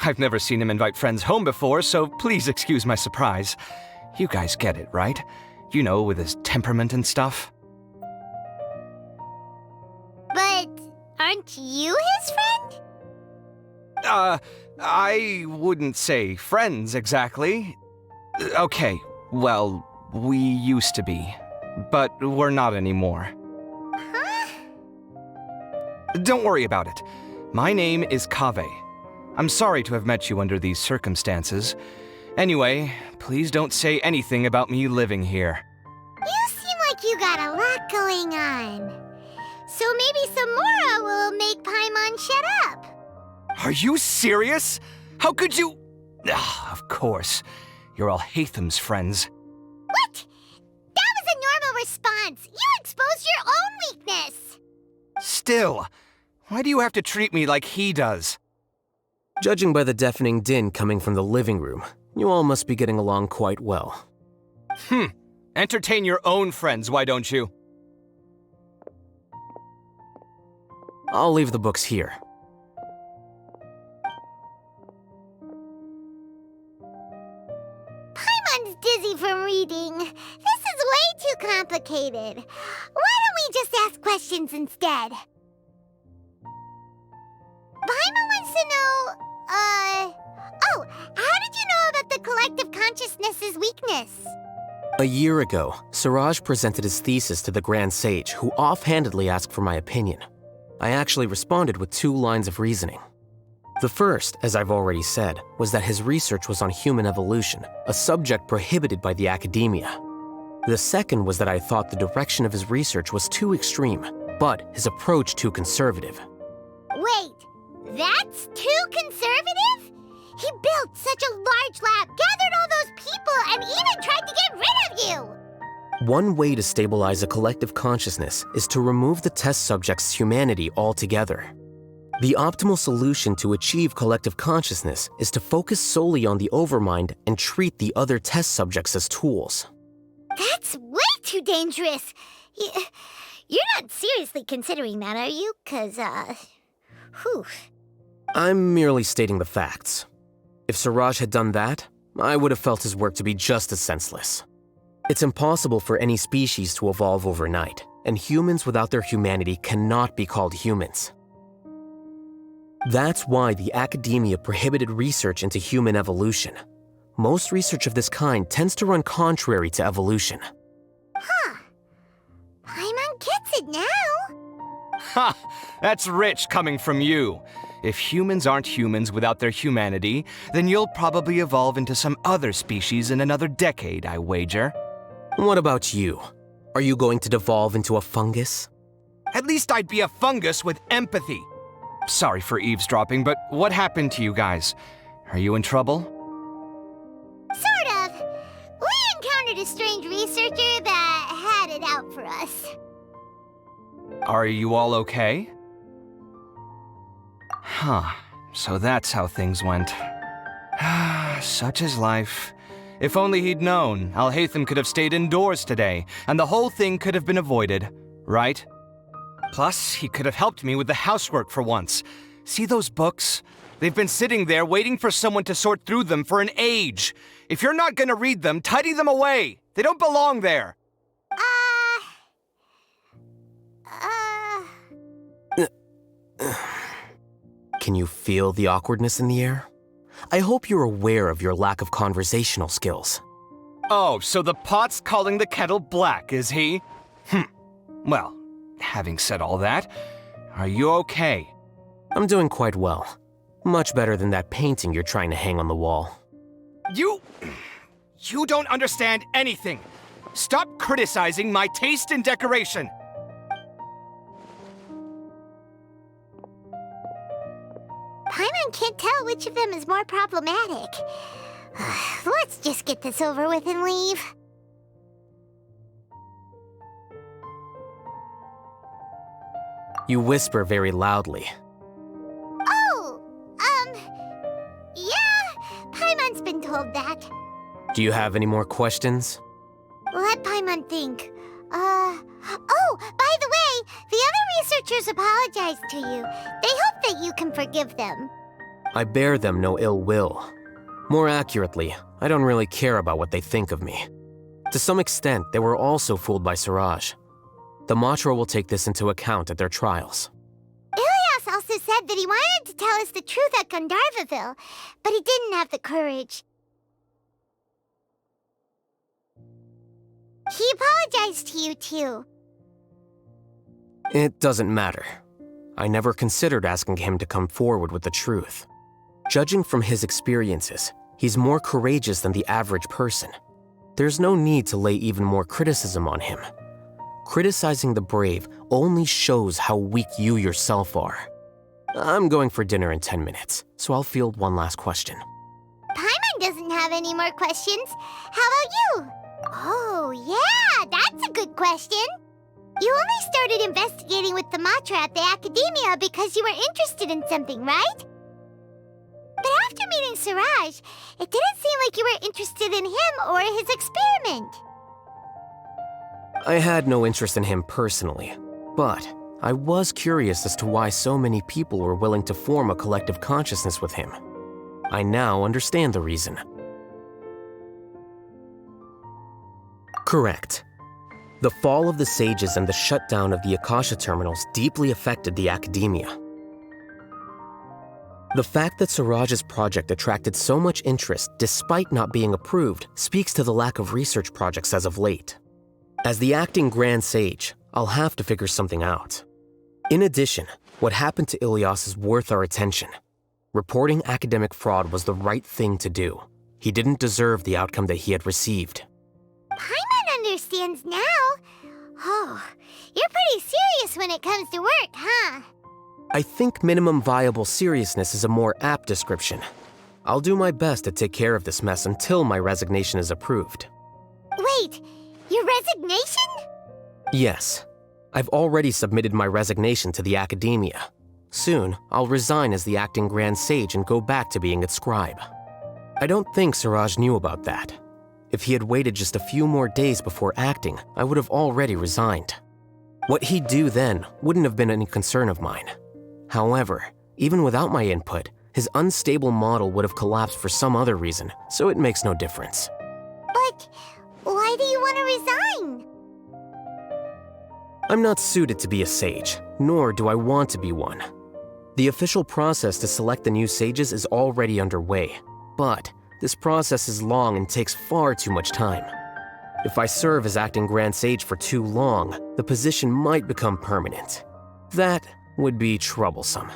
Speaker 18: I've never seen him invite friends home before, so please excuse my surprise. You guys get it, right? You know, with his temperament and stuff.
Speaker 8: But aren't you his friend?
Speaker 18: I wouldn't say friends exactly. Okay, well, we used to be, but we're not anymore.
Speaker 8: Huh?
Speaker 18: Don't worry about it. My name is Kaveh. I'm sorry to have met you under these circumstances. Anyway, please don't say anything about me living here.
Speaker 8: You seem like you got a lot going on. So maybe Samora will make Paimon shut up.
Speaker 18: Are you serious? How could you? Of course. You're Alhaitham's friends.
Speaker 8: What? That was a normal response. You exposed your own weakness.
Speaker 18: Still, why do you have to treat me like he does?
Speaker 11: Judging by the deafening din coming from the living room, you all must be getting along quite well.
Speaker 18: Entertain your own friends, why don't you?
Speaker 11: I'll leave the books here.
Speaker 8: Paimon's dizzy from reading. This is way too complicated. Why don't we just ask questions instead? Paimon wants to know, how did you know about the collective consciousness's weakness?
Speaker 11: A year ago, Siraj presented his thesis to the Grand Sage, who offhandedly asked for my opinion. I actually responded with 2 lines of reasoning. The first, as I've already said, was that his research was on human evolution, a subject prohibited by the academia. The second was that I thought the direction of his research was too extreme, but his approach too conservative.
Speaker 8: Wait, that's too conservative? He built such a large lab, gathered all those people, and even tried to get rid of you!
Speaker 11: One way to stabilize a collective consciousness is to remove the test subject's humanity altogether. The optimal solution to achieve collective consciousness is to focus solely on the overmind and treat the other test subjects as tools.
Speaker 8: That's way too dangerous! You're not seriously considering that, are you? 'Cause,
Speaker 11: I'm merely stating the facts. If Siraj had done that, I would have felt his work to be just as senseless. It's impossible for any species to evolve overnight, and humans without their humanity cannot be called humans. That's why the academia prohibited research into human evolution. Most research of this kind tends to run contrary to evolution.
Speaker 8: Huh. Paimon gets it now.
Speaker 18: Ha! That's rich coming from you. If humans aren't humans without their humanity, then you'll probably evolve into some other species in another decade, I wager.
Speaker 11: What about you? Are you going to devolve into a fungus?
Speaker 18: At least I'd be a fungus with empathy. Sorry for eavesdropping, but what happened to you guys? Are you in trouble?
Speaker 8: Sort of. We encountered a strange researcher that had it out for us.
Speaker 18: Are you all okay? Huh. So that's how things went. Such is life. If only he'd known, Alhaitham could have stayed indoors today, and the whole thing could have been avoided, right? Plus, he could have helped me with the housework for once. See those books? They've been sitting there waiting for someone to sort through them for an age. If you're not gonna read them, tidy them away. They don't belong there.
Speaker 11: Can you feel the awkwardness in the air? I hope you're aware of your lack of conversational skills.
Speaker 18: Oh, so the pot's calling the kettle black, is he? Well, having said all that, are you okay?
Speaker 11: I'm doing quite well. Much better than that painting you're trying to hang on the wall.
Speaker 18: You don't understand anything. Stop criticizing my taste in decoration.
Speaker 8: Paimon can't tell which of them is more problematic. Let's just get this over with and leave.
Speaker 11: You whisper very loudly.
Speaker 8: Oh, yeah, Paimon's been told that.
Speaker 11: Do you have any more questions?
Speaker 8: Let Paimon think. Oh, by the way, the other researchers apologized to you. They hope that you can forgive them.
Speaker 11: I bear them no ill will. More accurately, I don't really care about what they think of me. To some extent, they were also fooled by Siraj. The Matra will take this into account at their trials.
Speaker 8: Ilias also said that he wanted to tell us the truth at Gandharvaville, but he didn't have the courage. He apologized to you, too.
Speaker 11: It doesn't matter. I never considered asking him to come forward with the truth. Judging from his experiences, he's more courageous than the average person. There's no need to lay even more criticism on him. Criticizing the brave only shows how weak you yourself are. I'm going for dinner in 10 minutes, so I'll field one last question.
Speaker 8: Paimon doesn't have any more questions. How about you? Oh, yeah, that's a good question. You only started investigating with the Matra at the Academia because you were interested in something, right? But after meeting Siraj, it didn't seem like you were interested in him or his experiment.
Speaker 11: I had no interest in him personally, but I was curious as to why so many people were willing to form a collective consciousness with him. I now understand the reason. Correct. The fall of the sages and the shutdown of the Akasha terminals deeply affected the Academia. The fact that Siraj's project attracted so much interest despite not being approved speaks to the lack of research projects as of late. As the acting Grand Sage, I'll have to figure something out. In addition, what happened to Ilias is worth our attention. Reporting academic fraud was the right thing to do. He didn't deserve the outcome that he had received.
Speaker 8: Paimon understands now. Oh, you're pretty serious when it comes to work, huh?
Speaker 11: I think minimum viable seriousness is a more apt description. I'll do my best to take care of this mess until my resignation is approved.
Speaker 8: Wait, your resignation?
Speaker 11: Yes. I've already submitted my resignation to the Academia. Soon, I'll resign as the acting Grand Sage and go back to being its scribe. I don't think Siraj knew about that. If he had waited just a few more days before acting, I would have already resigned. What he'd do then wouldn't have been any concern of mine. However, even without my input, his unstable model would have collapsed for some other reason, so it makes no difference.
Speaker 8: But why do you want to resign?
Speaker 11: I'm not suited to be a sage, nor do I want to be one. The official process to select the new sages is already underway, but this process is long and takes far too much time. If I serve as acting Grand Sage for too long, the position might become permanent. That would be troublesome.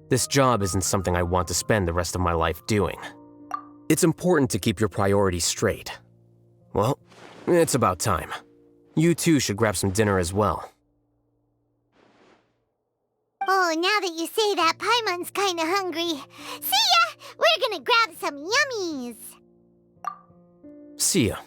Speaker 11: This job isn't something I want to spend the rest of my life doing. It's important to keep your priorities straight. Well, it's about time. You too should grab some dinner as well.
Speaker 8: Oh, now that you say that, Paimon's kinda hungry. See ya! We're gonna grab some yummies!
Speaker 11: See ya.